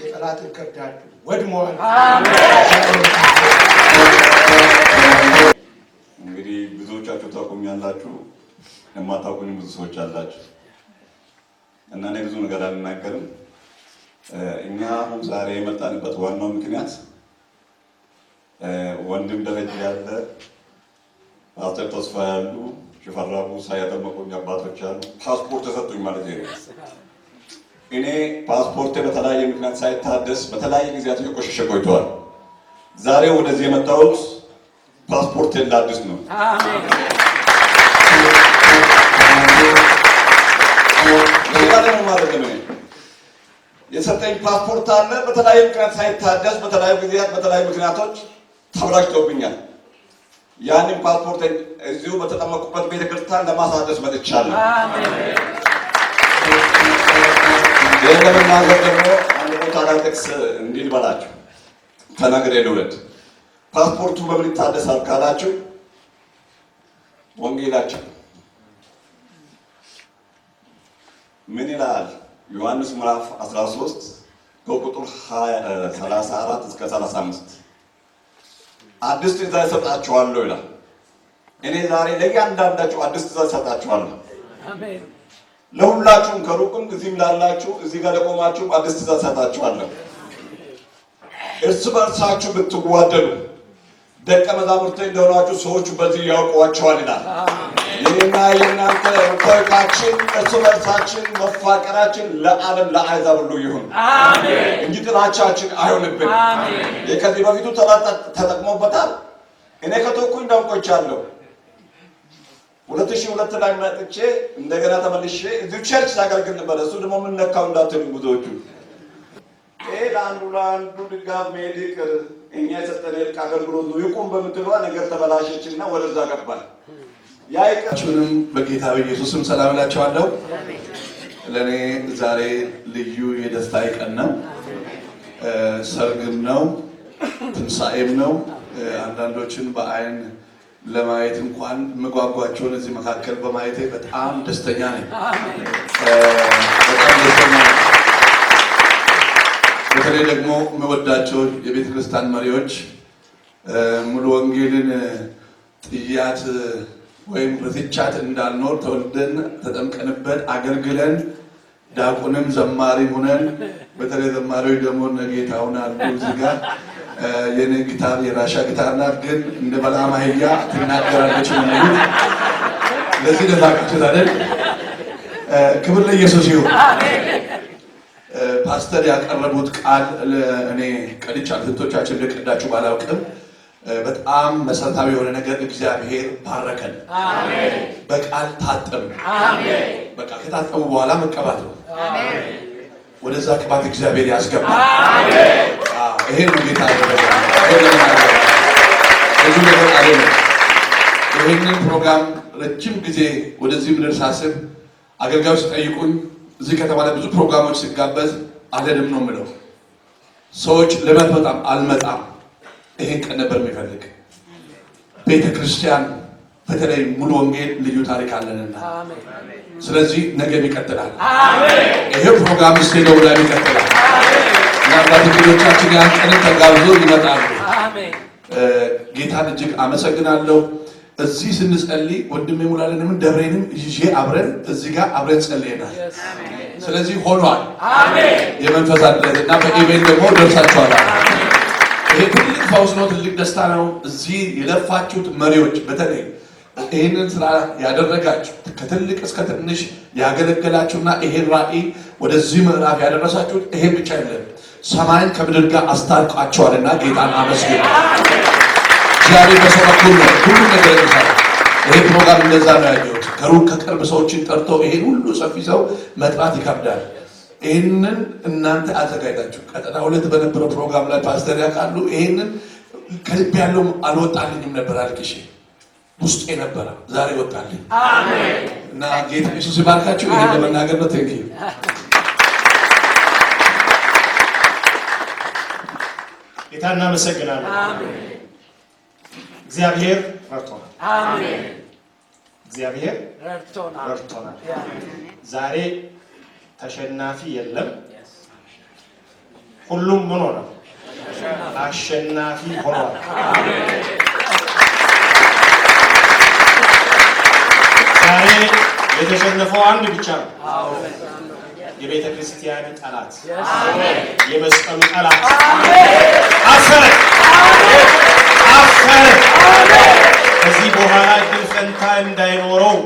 የጠላትን ከርዳዱ ወድመዋል። እንግዲህ ብዙዎቻችሁ ታውቁኛላችሁ፣ የማታውቁኝ ብዙ ሰዎች አላችሁ እና እኔ ብዙ ነገር አልናገርም። እኛ አሁን ዛሬ የመጣንበት ዋናው ምክንያት ወንድም ደረጃ ያለ ፓስተር ተስፋ ያሉ ሽፈራቡ ሳያጠመቁኝ አባቶች አሉ። ፓስፖርት ተሰጡኝ ማለት ነው። እኔ ፓስፖርት በተለያየ ምክንያት ሳይታደስ በተለያየ ጊዜያት የቆሸሸ ቆይቷል። ዛሬ ወደዚህ የመጣሁት ፓስፖርት ላድስ ነው። አሜን። ማለት ነው የሰጠኝ ፓስፖርት አለ። በተለያየ ምክንያት ሳይታደስ በተለያዩ ጊዜያት በተለያዩ ምክንያቶች ተበላሽቶብኛል። ያንን ፓስፖርት እዚሁ በተጠመቁበት ቤተክርስቲያን ለማሳደስ መጥቻለሁ። አሜን። ለመናገር ደግሞ አንድ ቦታ ላይ ጥቅስ እንዲል በላችሁ ተናግሬ ልውለድ። ፓስፖርቱ በምን ይታደሳል ካላችሁ ወንጌላችን ምን ይላል? ዮሐንስ ምዕራፍ 13 ከቁጥር 34 እስከ 35 አዲስ ትእዛዝ እሰጣችኋለሁ ይላል። እኔ ዛሬ ለእያንዳንዳችሁ አዲስ ትእዛዝ እሰጣችኋለሁ። አሜን። ለሁላችሁም ከሩቅም እዚህም ላላችሁ እዚህ ጋር ለቆማችሁ አዲስ ትእዛዝ እሰጣችኋለሁ። እርስ በርሳችሁ ብትዋደዱ ደቀ መዛሙርቴ እንደሆናችሁ ሰዎች በዚህ ያውቋቸዋል ይላል። የኔና የእናንተ ተወቃችን እርስ በርሳችን መፋቀራችን ለዓለም ለአሕዛብ ሁሉ ይሁን እንጂ ጥላቻችን አይሆንብን። ከዚህ በፊቱ ተጠቅሞበታል። እኔ ከተኩኝ ደምቆቻለሁ። 2002 ላይ መጥቼ እንደገና ተመልሼ እዚህ ቸርች ታገልግል ነበር። እሱ ደግሞ ምን ነካው እንዳትሉ ብዙዎቹ ለአንዱ ድጋፍ መሄድ ይቅር እኛ የሰጠን ልቅ አገልግሎት ነው ይቁም በምትለዋ ነገር ተበላሸችና ወደዛ ገባል። ያይቀችሁንም በጌታ በኢየሱስም ሰላም እላችኋለሁ። ለእኔ ዛሬ ልዩ የደስታ ቀን ነው። ሰርግም ነው፣ ትንሣኤም ነው። አንዳንዶችን በአይን ለማየት እንኳን መጓጓቸውን እዚህ መካከል በማየቴ በጣም ደስተኛ ነኝ። በጣም ደስተኛ ነኝ። በተለይ ደግሞ የምወዳቸው የቤተ ክርስቲያን መሪዎች ሙሉ ወንጌልን ጥያት ወይም ረትቻት እንዳልኖር ተወልደን ተጠምቀንበት አገልግለን ዲያቆንም ዘማሪም ሆነን በተለይ ዘማሪዎች ደግሞ ነጌታውን አሉ እዚህ ጋር የኔ ጊታር የራሻ ጊታር ናት፣ ግን እንደ በላም አህያ ትናገራለች ነው። ለዚህ ለዛቃችሁ አይደል? ክብር ለኢየሱስ ይሁን። ፓስተር ያቀረቡት ቃል እኔ ቀድቻለሁ። ትቶቻችን እንደቀዳችሁ ባላውቅም በጣም መሰረታዊ የሆነ ነገር እግዚአብሔር ባረከን። አሜን። በቃል ታጠብ። አሜን። በቃ ከታጠቡ በኋላ መቀባት ነው። አሜን። ወደዛ ቅባት እግዚአብሔር ያስገባል። አሜን። ይሄ ነው ጌታ ያደረገው። እዚህ ነገር አይደለም። ይሄንን ፕሮግራም ረጅም ጊዜ ወደዚህ ምድር ሳስብ አገልጋዮች ጠይቁኝ። እዚህ ከተማ ላይ ብዙ ፕሮግራሞች ሲጋበዝ አልሄድም ነው የምለው። ሰዎች ለመጥመጣም አልመጣም ይሄን ቀን ነበር የሚፈልግ ቤተ ክርስቲያን በተለይ ሙሉ ወንጌል ልዩ ታሪክ አለንና ስለዚህ ነገ ይቀጥላል ይሄ ፕሮግራም እስከው ላይ ይቀጥላል ምናልባት ልጆቻችን ያን ቀን ተጋብዞ ይመጣሉ ጌታን እጅግ አመሰግናለሁ እዚህ ስንጸልይ ወንድሜ ሙላለንም ደብሬንም ይዤ አብረን እዚህ ጋር አብረን ጸልየናል ስለዚህ ሆኗል አሜን የመንፈስ አንድነትና በኢሜል ደግሞ ደርሳችኋል ይሄ ትልቅ ፈውስ ነው ትልቅ ደስታ ነው እዚህ የለፋችሁት መሪዎች በተለይ ይሄንን ስራ ያደረጋችሁ ከትልቅ እስከ ትንሽ ያገለገላችሁና ይሄን ራእይ ወደዚህ ምዕራፍ ያደረሳችሁት ይሄ ብቻ አይደለም ሰማይን ከምድር ጋር አስታርቃችኋልና ጌታን አመስግኑ እግዚአብሔር በሰው በኩል ነው ሁሉ ነገር ይሰራል ይሄ ፕሮግራም እንደዛ ነው ያየሁት ከሩቅ ከቅርብ ሰዎችን ጠርቶ ይሄን ሁሉ ሰፊ ሰው መጥራት ይከብዳል ይሄንን እናንተ አዘጋጅታችሁ ቀጠና 2 በነበረው ፕሮግራም ላይ ፓስተር ያውቃሉ ይሄንን ከልብ ያለው አልወጣልኝም ነበር አልቅሼ ውስጤ ነበር ዛሬ ወጣልኝ አሜን እና ጌታ ኢየሱስ ይባርካችሁ ይሄን ለመናገር ነው ቴንክ ዩ ጌታን እናመሰግናለን አሜን እግዚአብሔር ረድቶናል አሜን እግዚአብሔር ረድቶናል ዛሬ ተሸናፊ የለም ሁሉም ምን ሆነ አሸናፊ ሆኗል አሜን ዛሬ የተሸነፈው አንድ ብቻ ነው የቤተ ክርስቲያን ጠላት አሜን የመስቀሉ ጠላት አሜን አፈረ ከዚህ በኋላ ግን ፈንታ እንዳይኖረው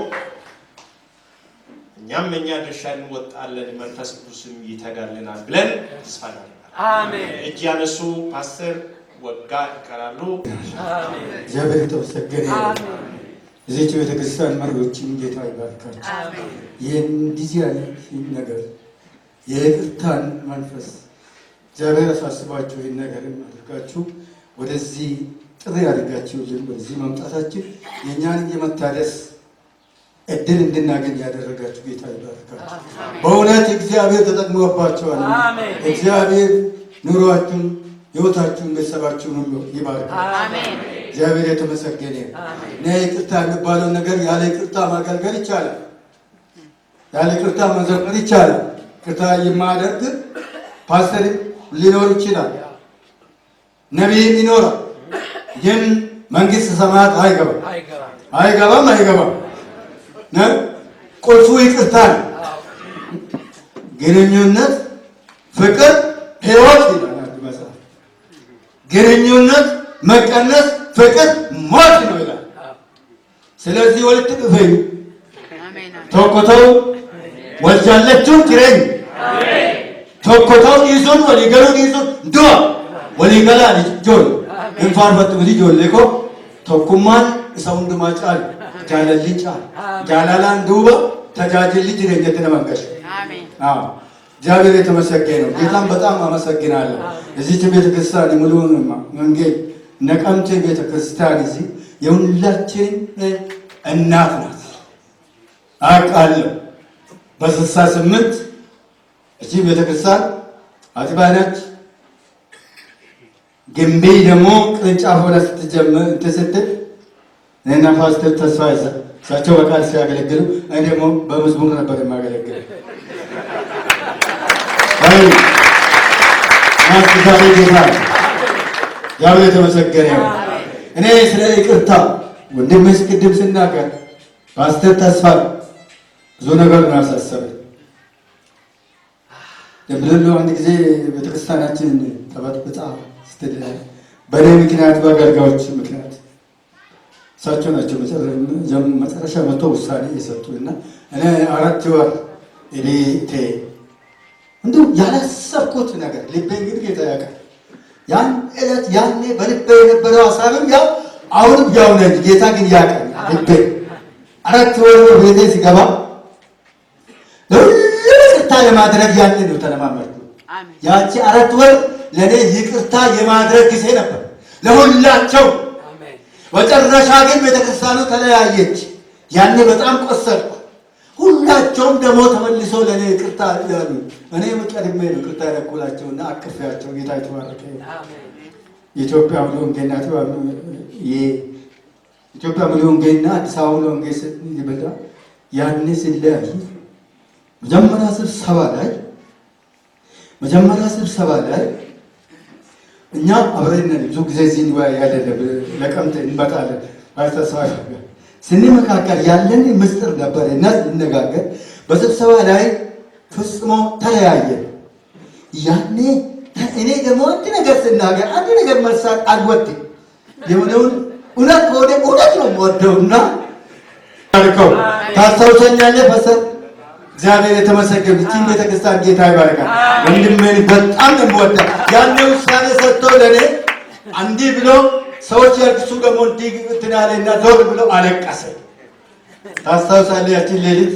እኛም ድርሻ እንወጣለን መንፈስ ቅዱስም ይተጋልናል ብለን ተስፋ እናደርጋለን አሜን እጅ ያነሱ ፓስተር ወጋ ይቀራሉ አሜን እግዚአብሔር የተመሰገነ ይሁን እዚህ ቤተክርስቲያን መሪዎችን ጌታ ይባርካችሁ አሜን የእንዲህ አይነት ነገር የይቅርታን መንፈስ እግዚአብሔር አሳስባችሁ ይህን ነገርን አድርጋችሁ ወደዚህ ጥሪ አድርጋችሁልን በዚህ መምጣታችን የእኛን የመታደስ እድል እንድናገኝ ያደረጋችሁ ጌታ ይባርካችሁ በእውነት እግዚአብሔር ተጠቅሞባችኋል እግዚአብሔር ኑሯችሁን ሕይወታችሁን ቤተሰባችሁን ሁሉ ይባርክ አሜን እግዚአብሔር የተመሰገነ ይሁን ይቅርታ የሚባለው ነገር ያለ ይቅርታ ማገልገል ይቻላል ያለ ይቅርታ መዘመር ይቻላል ይቅርታ የማያደርግ ፓስተር ሊኖር ይችላል ነቢይ ይኖራል ግን መንግስት ሰማያት አይገባም ቁልፉ ይቅርታ ነው ግንኙነት ፍቅር ሕይወት ይላል መጽሐፍ ግንኙነት መቀነስ ፍቅር ሞት ነው ይላል ስለዚህ ወልት ጥፈኝ ተቆተው ወልጃለችው ትረኝ ተቆተው ይዞን ወሊገሉ ይዞን ዶ ወሊገላ ልጆን እንፋርፈት ልጆሌኮ ተኩማን ሰውንድ ማጫል ጃለልጫ ጃላላን ዱባ ተጃጅል ጅረኝት ነመንገሽ አሜን አዎ እግዚአብሔር የተመሰገነ ነው ጌታን በጣም አመሰግናለሁ እዚህ ቤተክርስቲያን ሙሉ ወንጌል ነቀምቴ ቤተክርስቲያን እዚህ የሁላችን እናት ናት አውቃለሁ በ68 እዚህ ቤተክርስቲያን አጥባነች ግንቢ ደግሞ ቅርንጫፍ ሆነ ስትጀምር ተሰደደ እና ፓስተር ተስፋዬ እሳቸው በቃል ሲያገለግሉ እኔ ደግሞ በመዝሙር ነበር የማገለግለው ማስታወቂያ ጌታ ያው የተመሰገነ ነው እኔ ስለ ይቅርታ ወንድሜ ቅድም ስናገር ፓስተር ተስፋ ብዙ ነገር ነው ያሳሰበኝ ለብለሉ አንድ ጊዜ ቤተክርስቲያናችን ተበጥብጣ ስትደለ በኔ ምክንያት በአገልጋዮች ምክንያት እሳቸው ናቸው መጨረሻ መጥቶ ውሳኔ የሰጡና እኔ 4 ወር እቤቴ እንደው ያላሰብኩት ነገር ልቤን ግን ጌታ ያውቃል ያን ዕለት ያኔ በልቤ የነበረው ሐሳብም ያው አሁንም ያው ነው ጌታ ግን ያውቃል ልቤ 4 ወር ቤቴ ሲገባ ይቅርታ ለማድረግ ያኔ ነው ተለማመድኩ ያቺ 4 ወር ለኔ ይቅርታ የማድረግ ጊዜ ነበር ለሁላቸው መጨረሻ ግን ቤተክርስቲያኑ ተለያየች ያኔ በጣም ቆሰልኩ ሁላቸውም ደግሞ ተመልሶ ለእኔ ይቅርታ ያሉ እኔ ቀድሜ ነው ይቅርታ ያደረኩላቸውና አቅፌያቸው ጌታ የተባረከ የኢትዮጵያ ሙሉ ወንጌልና የኢትዮጵያ ሙሉ ወንጌልና አዲስ አበባ ሙሉ ወንጌል ይበዛ ያኔ ሲለያይ መጀመሪያ ስብሰባ ላይ እኛ አብረን ብዙ ጊዜ እዚህ እንወያያለን፣ ለቀምት እንመጣለን። ባይተሰባ ስንመካከል ያለን ምስጢር ነበር እና ስንነጋገር በስብሰባ ላይ ፍጽሞ ተለያየን። ያኔ እኔ ደግሞ አንድ ነገር ስናገር አንድ ነገር መርሳት አልወድም። የሆነውን እውነት ከሆነ እውነት ነው የምወደውና አልከው ታስታውሰኛለህ ፈሰር እግዚአብሔር የተመሰገነ ይህን ቤተክርስቲያን ጌታ ይባርካል። ወንድሜን በጣም የምወዳ ያኔ ውሳኔ ሰጥቶ ለእኔ እንዲህ ብሎ ሰዎች ያልቅሱ ደግሞ እንዲህ እንትን አለና ዞር ብሎ አለቀሰ። ታስታውሳለህ ያችን ሌሊት?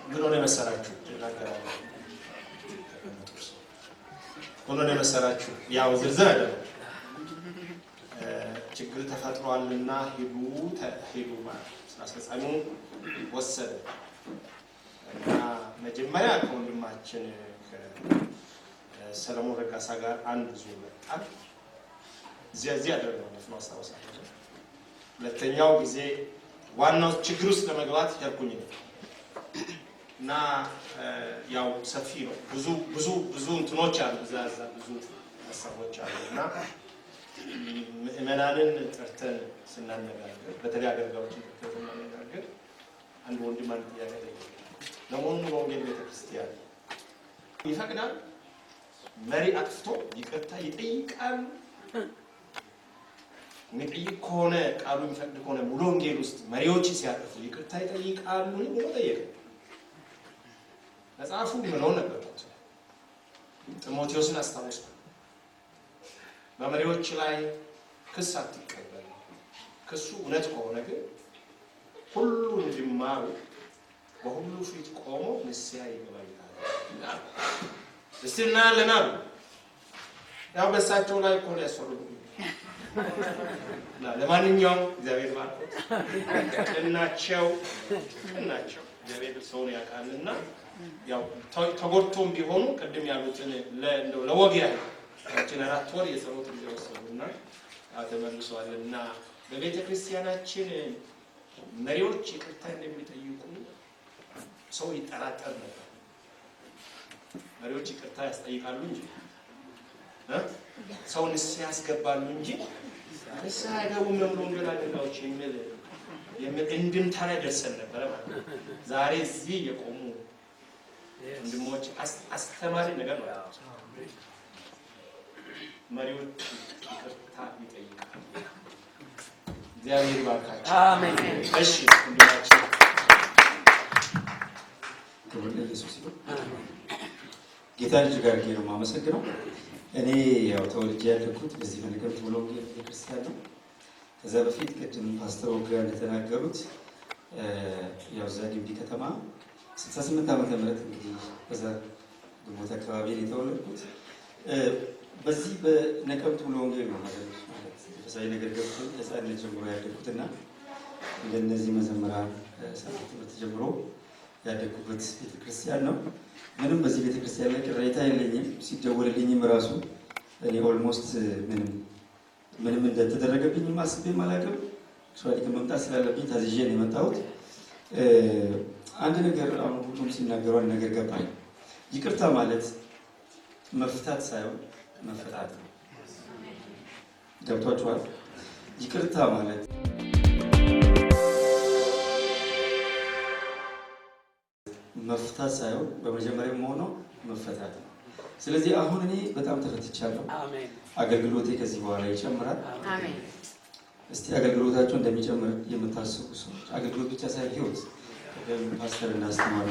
ምን ሆነ መሰላችሁ? ያው ዝርዝር አይደለም ችግር ተፈጥሯልና ሄዱ ማለት ስራ አስፈጻሚው ወሰደ እና መጀመሪያ ከወንድማችን ከሰለሞን ረጋሳ ጋር አንድ ዙር መጣን። እዚህ ያደረገው ነው አስታውሳለሁ። ሁለተኛው ጊዜ ዋናው ችግር ውስጥ ለመግባት ያልኩኝ ነው እና ያው ሰፊ ነው። ብዙ እንትኖች አሉ፣ ብዙ ሀሳቦች አሉ እና ምዕመናንን ጠርተን ስናነጋገር በተለይ አገልጋዮችን ጠርተን ስናነጋገር አንድ ወንድም አንድ ጥያቄ ጠየቀ። ለመሆኑ ወንጌል ቤተክርስቲያን ይፈቅዳል? መሪ አጥፍቶ ይቅርታ ይጠይቃል? የሚጠይቅ ከሆነ ቃሉ የሚፈቅድ ከሆነ ሙሉ ወንጌል ውስጥ መሪዎች ሲያጠፉ ይቅርታ ይጠይቃሉ ብሎ ጠየቀ። መጽሐፉ ምለው ነበር ጢሞቴዎስን አስታውሱ። በመሪዎች ላይ ክስ አትቀበል፣ ክሱ እውነት ከሆነ ግን ሁሉ እንዲማሩ በሁሉ ፊት ቆሞ ንስሐ ይገባል። እስቲ እናያለን አሉ። ያው በእሳቸው ላይ እኮ ያስፈርዱ። ለማንኛውም እግዚአብሔር ባርኮት እናቸው እግዚአብሔር ሰውን ያውቃልና ያው ተጎድቶም ቢሆኑ ቅድም ያሉትን ለወግ ያህል ያችን 4 ወር የጸሎት ጊዜ ወሰዱና ተመልሰዋልና በቤተ ክርስቲያናችን መሪዎች ይቅርታ እንደሚጠይቁ ሰው ይጠራጠር ነበር። መሪዎች ይቅርታ ያስጠይቃሉ እንጂ ሰው ንስሐ ያስገባሉ እንጂ ንስሐ አይገቡም ነው ወንጌል አገልጋዮች የሚል እንድምታ ላይ ደርሰን ነበረ ማለት ነው። ዛሬ እዚህ የቆሙ ወንድሞች አስተማሪ ነገር ነው። መሪዎች ይቅርታ ይጠይቃሉ። እግዚአብሔር ይባርካቸው። አሜን። እሺ ወንድማችን ክብር ለኢየሱስ ይሁን። ጌታ ልጅ ጋር ነው የማመሰግነው። እኔ ያው ተወልጄ ያደግኩት በዚህ በነገርት ሙሉ ወንጌል ቤተክርስቲያን ነው። ከዛ በፊት ቅድም ፓስተር ወጋ እንደተናገሩት ያው እዛ ግቢ ከተማ 68 ዓመተ ምህረት እንግዲህ በዛ ግንቦት አካባቢ ነው የተወለድኩት። በዚህ በነቀምት ሙሉ ወንጌል ነው ማለት መንፈሳዊ ነገር ገብቶ ህፃንነት ጀምሮ ያደግኩትና እንደነዚህ መዘምራን ሰዓት ጀምሮ ያደግኩበት ቤተክርስቲያን ነው። ምንም በዚህ ቤተክርስቲያን ላይ ቅሬታ የለኝም። ሲደወልልኝም ራሱ እኔ ኦልሞስት ምንም እንደተደረገብኝ ማስቤም አላውቅም። ሷሊ ከመምጣት ስላለብኝ ታዝዤ ነው የመጣሁት። አንድ ነገር አሁን ሁሉም ሲናገሩ አንድ ነገር ገባኝ። ይቅርታ ማለት መፍታት ሳይሆን መፈታት ነው። ገብቷችኋል? ይቅርታ ማለት መፍታት ሳይሆን በመጀመሪያ የሆነው መፈታት ነው። ስለዚህ አሁን እኔ በጣም ተፈትቻለሁ። አሜን። አገልግሎቴ ከዚህ በኋላ ይጨምራል። አሜን። እስቲ አገልግሎታቸው እንደሚጨምር የምታስቡ ሰዎች አገልግሎት ብቻ ሳይሆን ህይወት ፓስተር እንዳስተማሩ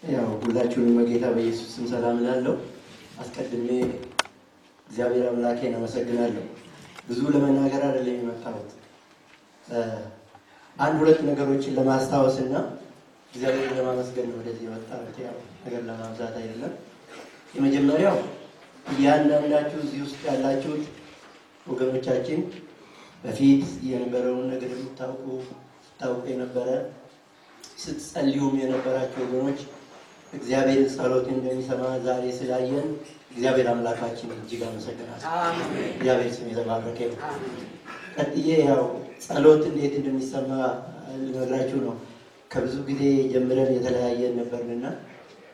ያው ሁላችሁንም በጌታ በኢየሱስ ስም ሰላም እላለሁ። አስቀድሜ እግዚአብሔር አምላኬን አመሰግናለሁ። ብዙ ለመናገር አይደለም የመጣሁት። አንድ ሁለት ነገሮችን ለማስታወስና እግዚአብሔርን ለማመስገን ነው ወደዚህ የመጣሁት። ያው ነገር ለማብዛት አይደለም። የመጀመሪያው እያንዳንዳችሁ እዚህ ውስጥ ያላችሁት ወገኖቻችን በፊት የነበረውን ነገር ስታውቁ የነበረ ስትጸልዩም የነበራችሁ ወገኖች እግዚአብሔር ጸሎት እንደሚሰማ ዛሬ ስላየን እግዚአብሔር አምላካችን እጅግ አመሰግናለሁ። እግዚአብሔር ስም የተባረከ ይሁን። ቀጥዬ ያው ጸሎት እንዴት እንደሚሰማ ልነግራችሁ ነው። ከብዙ ጊዜ ጀምረን የተለያየን ነበርንና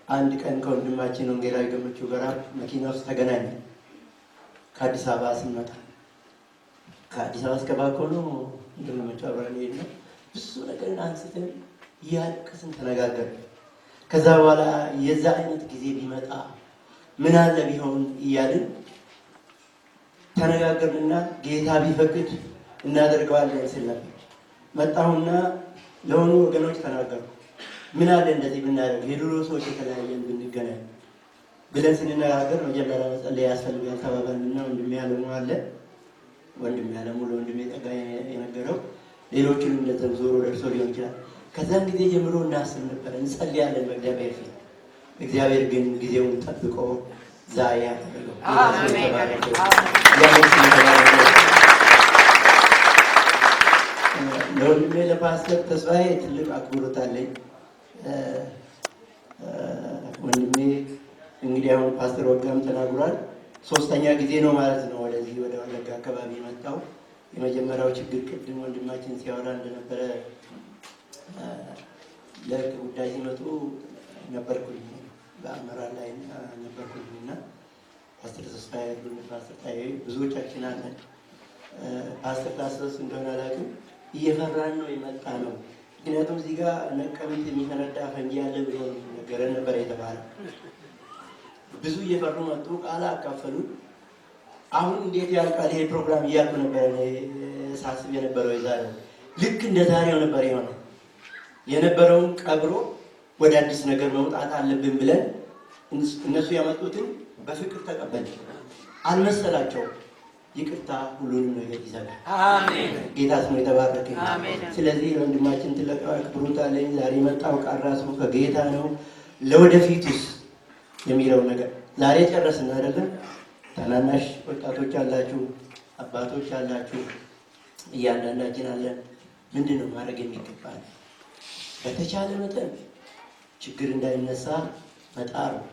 አንድ ቀን ከወንድማችን ወንጌላዊ ገመቹ ጋር መኪና ውስጥ ተገናኘን። ከአዲስ አበባ ስንመጣ ከአዲስ አበባ እስከ ባኮኖ እንደመመጫ አብረን ሄድን። ብዙ ነገርን አንስተን እያለቀስን ተነጋገርን። ከዛ በኋላ የዛ አይነት ጊዜ ቢመጣ ምን አለ ቢሆን እያልን ተነጋገርንና ጌታ ቢፈቅድ እናደርገዋለን ስል ነበር። መጣሁና ለሆኑ ወገኖች ተናገርኩ። ምን አለ እንደዚህ ብናደርግ የድሮ ሰዎች የተለያየን ብንገናኝ ብለን ስንነጋገር መጀመሪያ መጸለይ ያስፈልጋል ተባባልንና ወንድሜ ያለሙ አለ ወንድሜ ያለሙ ለወንድሜ ጠጋ የነገረው ሌሎችንም እንደተዞሮ ደርሶ ሊሆን ይችላል። ከዛን ጊዜ ጀምሮ እናስብ ነበር፣ እንጸልያለን በእግዚአብሔር ፊት። እግዚአብሔር ግን ጊዜውን ጠብቆ ዛሬ ያደረገው ለወንድሜ ለፓስተር ተስፋዬ ትልቅ አክብሮት አለኝ። ወንድሜ እንግዲህ አሁን ፓስተር ወጋም ተናግሯል። 3ኛ ጊዜ ነው ማለት ነው ወደዚህ ወደ ወለጋ አካባቢ መጣው። የመጀመሪያው ችግር ቅድም ወንድማችን ሲያወራ እንደነበረ ለህግ ጉዳይ ሲመጡ ነበርኩኝ፣ በአመራር ላይ ነበርኩኝና ፓስተር ተስፋዬ ፓስተር ታዬ ብዙዎቻችን አለን። ፓስተር ታሰስ እንደሆነ አላውቅም፣ እየፈራን ነው የመጣ ነው። ምክንያቱም እዚህ ጋር ነቀምት የሚፈነዳ ፈንጂ ያለ ብሎ ነገረን ነበር የተባለ። ብዙ እየፈሩ መጡ፣ ቃል አካፈሉ። አሁን እንዴት ያልቃል ይሄ ፕሮግራም እያልኩ ነበር ሳስብ የነበረው። የዛሬው ልክ እንደ ዛሬው ነበር የሆነው። የነበረውን ቀብሮ ወደ አዲስ ነገር መውጣት አለብን ብለን እነሱ ያመጡትን በፍቅር ተቀበል አልመሰላቸው። ይቅርታ ሁሉንም ነገር ይዘጋል። አሜን። ጌታ ስሙ የተባረከ አሜን። ስለዚህ ወንድማችን ትልቅ አክብሮት አለኝ። ዛሬ መጣው ቃል ራሱ ከጌታ ነው። ለወደፊቱስ የሚለው ነገር ዛሬ ጨረስን አይደለም? ታናናሽ ወጣቶች አላችሁ፣ አባቶች አላችሁ፣ እያንዳንዳችን አለን። ምንድነው ማድረግ የሚገባል? በተቻለ መጠን ችግር እንዳይነሳ መጣር ነው።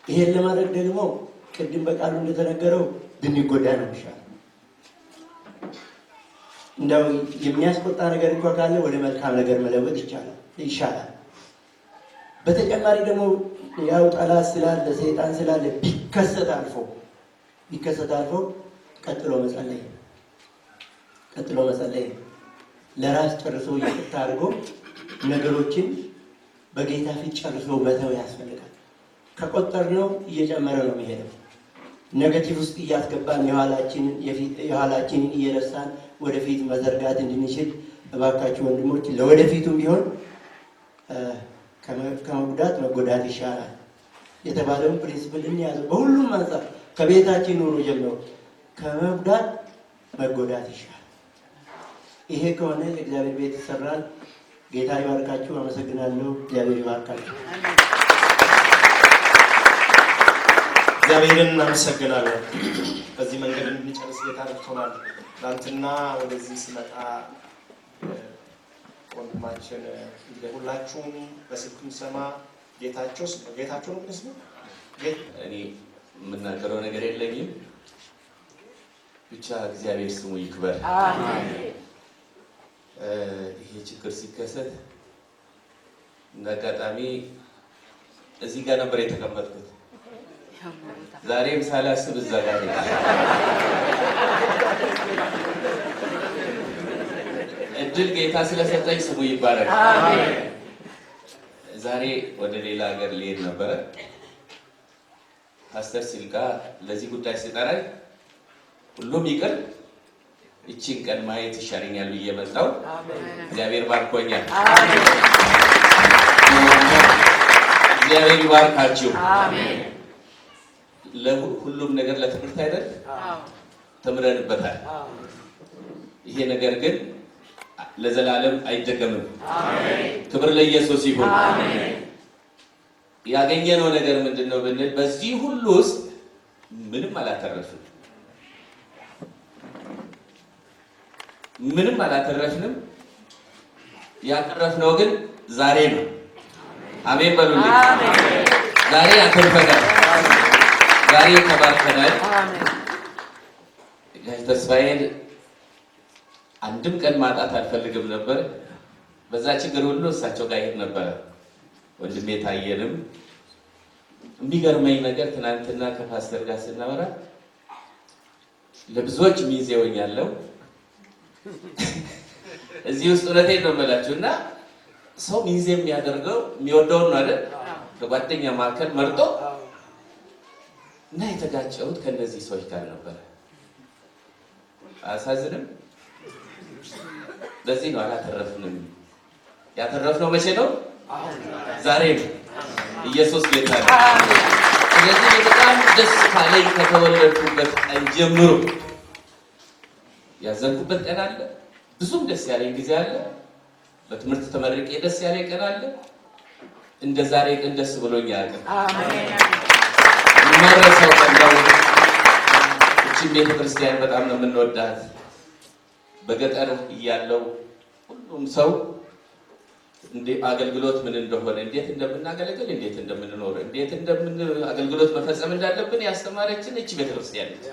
ይሄን ለማድረግ ደግሞ ቅድም በቃሉ እንደተነገረው ብንጎዳ ነው ይሻላል። እንደው የሚያስቆጣ ነገር እንኳን ካለ ወደ መልካም ነገር መለወጥ ይሻላል። በተጨማሪ ደግሞ ያው ጠላት ስላለ ሰይጣን ስላለ ቢከሰት አልፎ ቀጥሎ መጸለይ ለራስ ጨርሶ ይቅርታ አድርጎ ነገሮችን በጌታ ፊት ጨርሶ መተው ያስፈልጋል። ከቆጠርነው እየጨመረ ነው የሚሄደው። ኔጌቲቭ ውስጥ እያስገባን የኋላችንን እየረሳን ወደፊት መዘርጋት እንድንችል እባካችሁ ወንድሞች ለወደፊቱም ቢሆን ከመጉዳት መጎዳት ይሻላል የተባለውን ፕሪንሲፕል እንያዘው። በሁሉም አንጻር ከቤታችን ኑሮ ጀምሮ ከመጉዳት መጎዳት ይሻላል። ይሄ ከሆነ የእግዚአብሔር ቤት ይሰራል። ጌታ ይባርካችሁ። አመሰግናለሁ። እግዚአብሔር ይባርካችሁ። እግዚአብሔርን እናመሰግናለን። በዚህ መንገድ እንድንጨርስ ጌታ ረድቶናል። ትናንትና ወደዚህ ስመጣ ወንድማችን ሁላችሁም በስልኩም ሰማ ጌታቸው ነው ስሙ። እኔ የምናገረው ነገር የለኝም፣ ብቻ እግዚአብሔር ስሙ ይክበር። ይሄ ችግር ሲከሰት እንደ አጋጣሚ እዚህ ጋር ነበር የተቀመጥኩት። ዛሬም ሳላስብ እዛ ጋር እድል ጌታ ስለሰጠኝ ስሙ ይባረክ። ዛሬ ወደ ሌላ ሀገር ልሄድ ነበረ። ፓስተር ሲልካ ለዚህ ጉዳይ ሲጠራኝ ሁሉም ይቅር እቺን ቀን ማየት ይሻለኛል ብዬ መጣሁ። እግዚአብሔር ባርኮኛል። እግዚአብሔር ይባርካችሁ። ለሁሉም ነገር ለትምህርት አይደል? ተምረንበታል። ይሄ ነገር ግን ለዘላለም አይደገምም። ክብር ለኢየሱስ ይሁን። ያገኘነው ነገር ምንድነው ብንል በዚህ ሁሉ ውስጥ ምንም አላተረፍንም። ያተረፍነው ግን ዛሬ ነው። አሜን በሉልኝ። ዛሬ አተርፈናል። ዛሬ ተባርከናል። ተስፋዬን አንድም ቀን ማጣት አልፈልግም ነበር። በዛ ችግር ሁሉ እሳቸው ጋር ይሄድ ነበር። ወንድሜ ታየንም የሚገርመኝ ነገር ትናንትና ከፓስተር ጋር ስናወራ ለብዙዎች ሚዜ ሆኛለሁ። እዚህ ውስጥ እውነቴን ነው የምላችሁ እና ሰው ሚዜ የሚያደርገው የሚወደውን ነው አይደል? ከጓደኛ መካከል መርጦ እና የተጋጨሁት ከነዚህ ሰዎች ጋር ነበር። አሳዝንም። ለዚህ ነው አላተረፍንም። ያተረፍነው መቼ ነው? ዛሬ ነው። ኢየሱስ ጌታ ነው። ስለዚህ በጣም ደስ ካለኝ ከተወለድኩበት ቀን ጀምሮ ያዘንኩበት ቀን አለ፣ ብዙም ደስ ያለኝ ጊዜ አለ። በትምህርት ተመርቄ ደስ ያለኝ ቀን አለ። እንደ ዛሬ ቀን ደስ ብሎኝ አያውቅም። አሜን። ማረሳው ቀን ነው። እቺ ቤተክርስቲያን በጣም ነው የምንወዳት። በገጠር እያለው ሁሉም ሰው እንደ አገልግሎት ምን እንደሆነ፣ እንዴት እንደምናገለግል፣ እንዴት እንደምንኖር፣ እንዴት አገልግሎት መፈጸም እንዳለብን ያስተማረችን እቺ ቤተክርስቲያን ነች።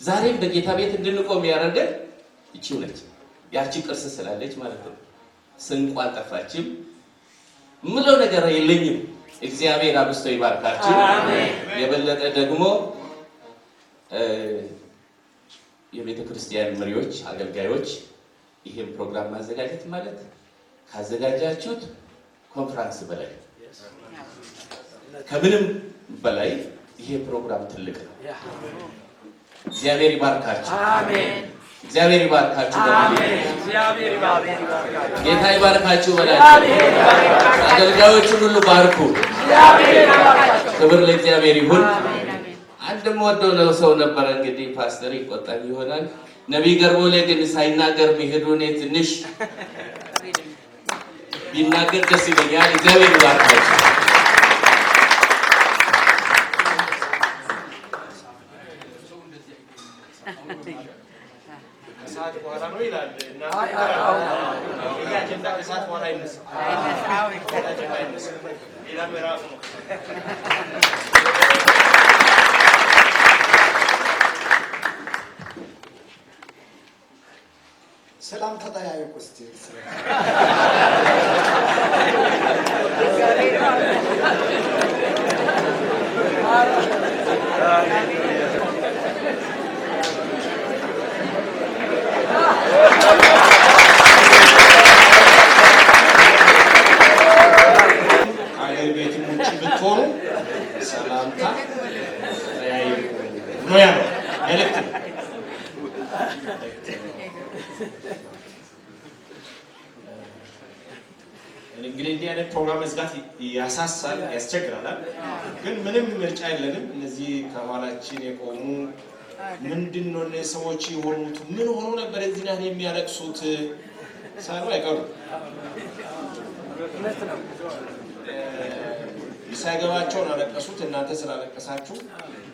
ዛሬም በጌታ ቤት እንድንቆም ያደረገን እቺው ነች። ያቺ ቅርስ ስላለች ማለት ነው። ስንቋ አልጠፋችም። ምለው ነገር የለኝም። እግዚአብሔር አብስቶ ይባርካችሁ። አሜን። የበለጠ ደግሞ የቤተክርስቲያን መሪዎች፣ አገልጋዮች ይሄን ፕሮግራም ማዘጋጀት ማለት ካዘጋጃችሁት ኮንፈረንስ በላይ ከምንም በላይ ይሄ ፕሮግራም ትልቅ ነው። እግዚአብሔር ይባርካችሁ። አሜን። እግዚአብሔር ይባርካችሁ። አሜን። እግዚአብሔር ይባርካችሁ። ጌታ ይባርካችሁ። በላችሁ አገልጋዮቹን ሁሉ ባርኩ። እግዚአብሔር ይባርካችሁ። ክብር ለእግዚአብሔር ይሁን። አንድም ወደው ሰው ነበር እንግዲህ ፓስተር ይቆጣኝ ይሆናል። ነቢይ ገርቦሌ ግን ሳይናገር መሄዱ እኔ ትንሽ ቢናገር ደስ ይለኛል። እግዚአብሔር ይባርካችሁ። ከሰዓት በኋላ ነው ይላል እና አጀንዳ ከሰዓት በኋላ አይነሳ ሌላ ምዕራፍ ነው። ሰላም ተጠያየቁ እስቲ። አገር ቤት ውጭ ብትሆኑ ሰላምታ ተጠያየቁ ነው ያለው መልእክት። እንግዲህ እንዲህ አይነት ፕሮግራም መዝጋት ያሳሳል፣ ያስቸግራል። ግን ምንም ምርጫ የለንም። እነዚህ ከኋላችን የቆሙ ምንድን ነው ሰዎች የሆኑት ምን ሆኖ ነበር እዚህ ላይ የሚያለቅሱት ሳይሆን አይቀሩም። ሳይገባቸውን አለቀሱት። እናንተ ስላለቀሳችሁ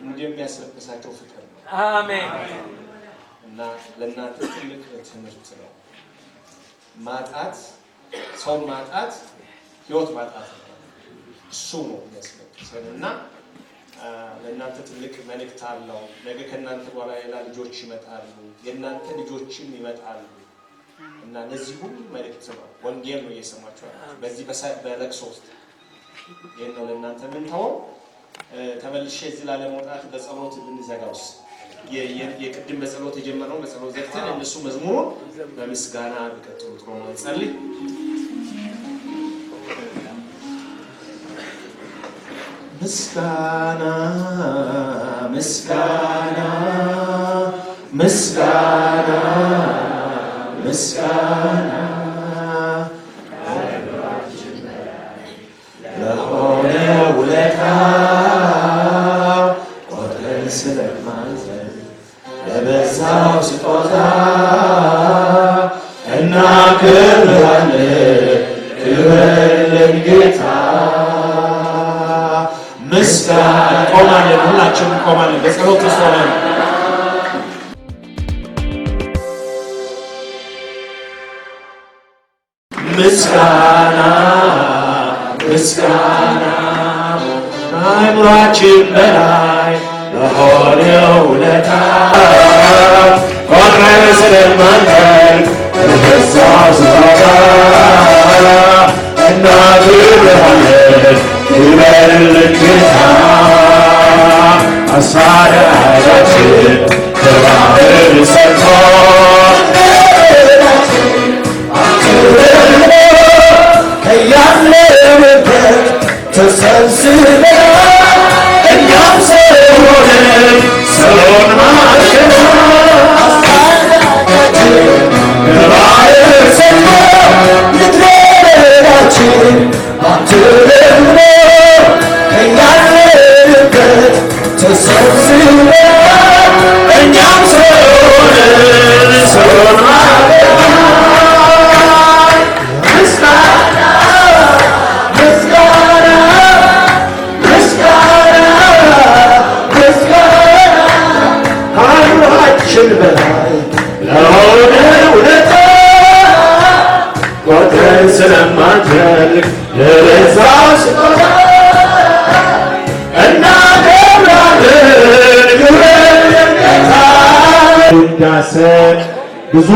እንደሚያስለቅሳቸው ፍቅር ነው። አሜን። እና ለእናንተ ትልቅ ትምህርት ነው። ማጣት ሰው ማጣት ህይወት ማጣት ነው። እሱ ነው የሚያስለቅሰን እና ለእናንተ ትልቅ መልእክት አለው። ነገ ከእናንተ በኋላ ሌላ ልጆች ይመጣሉ፣ የእናንተ ልጆችም ይመጣሉ እና እነዚህ ሁሉ መልእክት ነው። ወንጌል ነው እየሰማችሁ በዚህ በለቅሶ ውስጥ ይህን ነው ለእናንተ የምንተወው። ተመልሼ እዚህ ላለመውጣት በጸሎት ብንዘጋውስ የቅድም በጸሎት የጀመረው በጸሎት ዘግተን እነሱ መዝሙሩን በምስጋና ቢቀጥሉ ጥሩ ነው። እንጸልይ። ምስጋና ምስጋና ምስጋና ምስጋና ለሆነ ውለታ ቆጥረን ስለማንዘን ለበዛው ስጦታ እናከብራለን ክብር ጌታ ምስጋና ቆማለን ሁላችንም ቆማለን በጸሎት ተሰማን ምስጋና ምስጋና አይምሯችን በላይ ለሆነው ውለታ ቆጥረን ስለማንዘልቅ ለበዛው ስጦታ እናከብርሃለን ክብርልን ጌታ አሳዳጃችን ከባህር ሰጥቶ ከያለንበት ተሰብስበን እኛም ሰው ሆነን ሰውን ማሸነፍ ከባህር ሰጥቶ ምድረ በዳችን ባንተ ደግሞ ከያለንበት ተሰብስበን እኛም ሰው ሆነን ሰውን በላይ ለሆነ ውለታ ቆጥረን ስለማንዘልቅ ለበዛ ስጦታ እናከብራለን ክብርልን ጌታ ውዳሴ ብዙ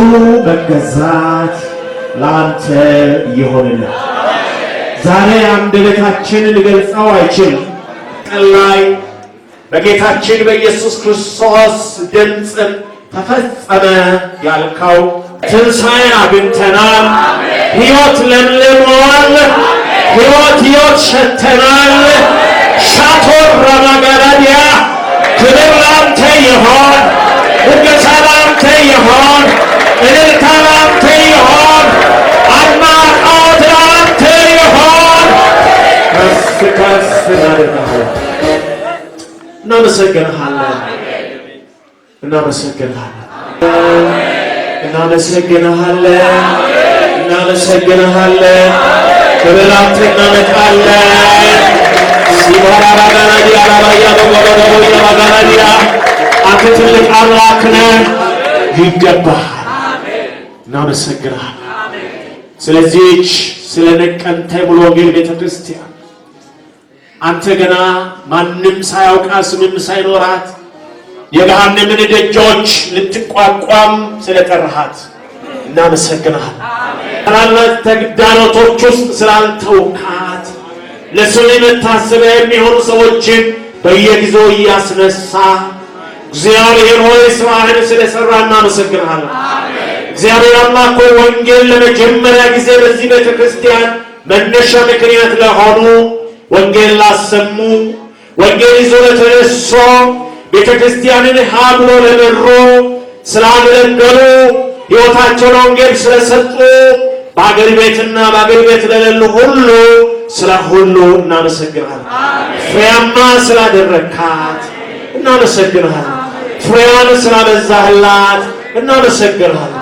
መገዛት ለአንተ ይሆንልን። ዛሬ አንደበታችን ሊገልጸው አይችልም። ቀን ላይ በጌታችን በኢየሱስ ክርስቶስ ድምፅ ተፈጸመ ያልከው ትንሣኤ አግኝተናል። ሕይወት ለምልሟል። ሕይወት ሸተናል። ሻቶር ረማጋራዲያ ክብር ላንተ ይሆን፣ ውገሳ ላንተ ይሆን፣ እልልታ ላንተ ይሆን፣ አድናቆት ላንተ ይሆን። ከፍ ከፍ እናደርግሃለን። እናመሰግንሃለን እናመሰግንሃለን እናመሰግንሃለን። ክብር ላንተ እናመጣለን። አንተ ትልቅ አምላክ ነህ፣ ይገባሃል። እናመሰግንሃለን። ስለዚህች ስለ ነቀንተ ሙሉ ወንጌል ቤተክርስቲያን አንተ ገና ማንም ሳያውቃት ምንም ሳይኖራት የገሃነምን ደጆች ልትቋቋም ስለጠራሃት እናመሰግናለን። ታላላቅ ተግዳሮቶች ውስጥ ስላልተውካት ለስም መታሰቢያ የሚሆኑ ሰዎችን በየጊዜው እያስነሳ እግዚአብሔር ሆይ ስራህን ስለሰራ እናመሰግናለን። እግዚአብሔር አምላክ ሆይ ወንጌል ለመጀመሪያ ጊዜ በዚህ ቤተክርስቲያን መነሻ ምክንያት ለሆኑ ወንጌል ላሰሙ ወንጌል ይዞ ለተነሱ ቤተክርስቲያንን ሀ ብሎ ለመሩ ስላገለገሉ ሕይወታቸውን ወንጌል ስለሰጡ በአገር ቤትና በአገር ቤት ለሌሉ ሁሉ ስለ ሁሉ እናመሰግናለን። ፍሬያማ ስላደረካት እናመሰግናለን። ፍሬዋን ስላበዛህላት እናመሰግናለን።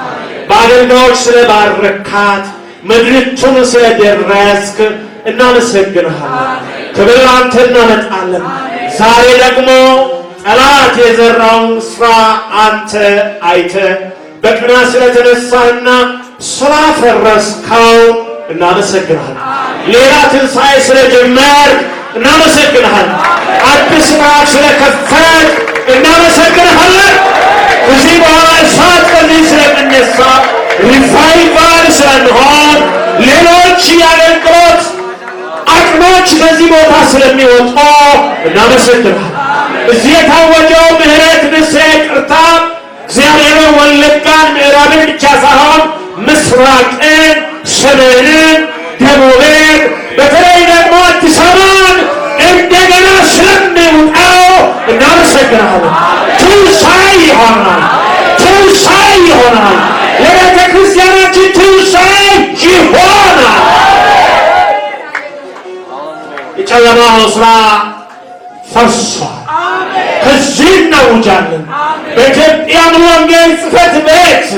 በአገልጋዮች ስለባረካት ምድሪቱን ስለደረስክ እናመሰግናለን። ክብር ላንተ እናመጣለን። ዛሬ ደግሞ ጠላት የዘራውን ስራ አንተ አይተ በቅናት ስለተነሳህና ስላፈረስከው እናመሰግናለን። ሌላ ትንሣኤ ስለጀመርክ እናመሰግናለን። አዲስ ምዕራፍ ስለከፈት እናመሰግናለን። ከዚህ በኋላ እሳት ከዚህ ስለሚነሳ ሪቫይቫል ስለሚሆን ሌሎች የአገልግሎት አቅሞች በዚህ ቦታ ስለሚወጡ እናመሰግናለን። እዚህ የታወጀው ምሕረት፣ ንስሐ፣ ይቅርታ እግዚአብሔር ወለጋን ምዕራብን ብቻ ሳይሆን ምስራቅን፣ ሰሜንን፣ ደቡብን በተለይ ደግሞ አዲስ አበባን እንደገና ስለሚውጣው እናመሰግናለን። ትንሣኤ ይሆናል። ለቤተ ክርስቲያናችን ትንሣኤ ይሆናል። የጨለማው ሥራ ፈርሷል። ከዚህ እናውጃለን። በኢትዮጵያ ሙሉ ወንጌል ጽሕፈት ቤት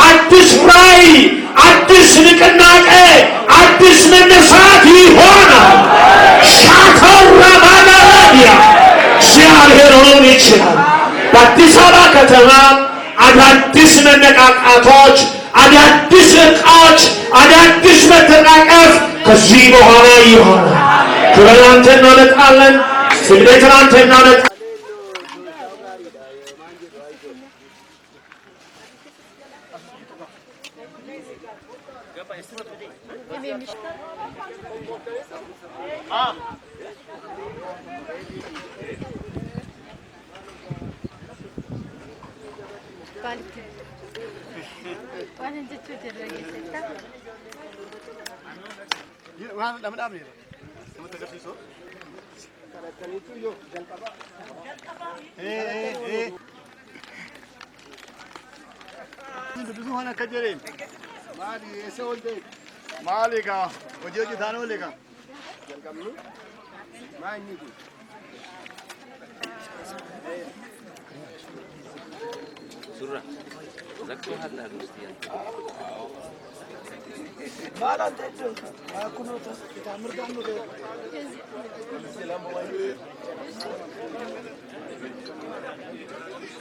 አዲስ ራዕይ፣ አዲስ ንቅናቄ፣ አዲስ መነሳት ይሆናል። ሻከራ ባላዲያ እግዚአብሔር ሆኖ ይችላል። በአዲስ አበባ ከተማ አዳዲስ መነቃቃቶች፣ አዳዲስ እቃዎች፣ አዳዲስ መተቃቀፍ ከዚህ በኋላ ይሆናል። ክብር ላንተ እናመጣለን። ስግደት ላንተ እናመጣለን።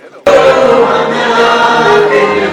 Hello.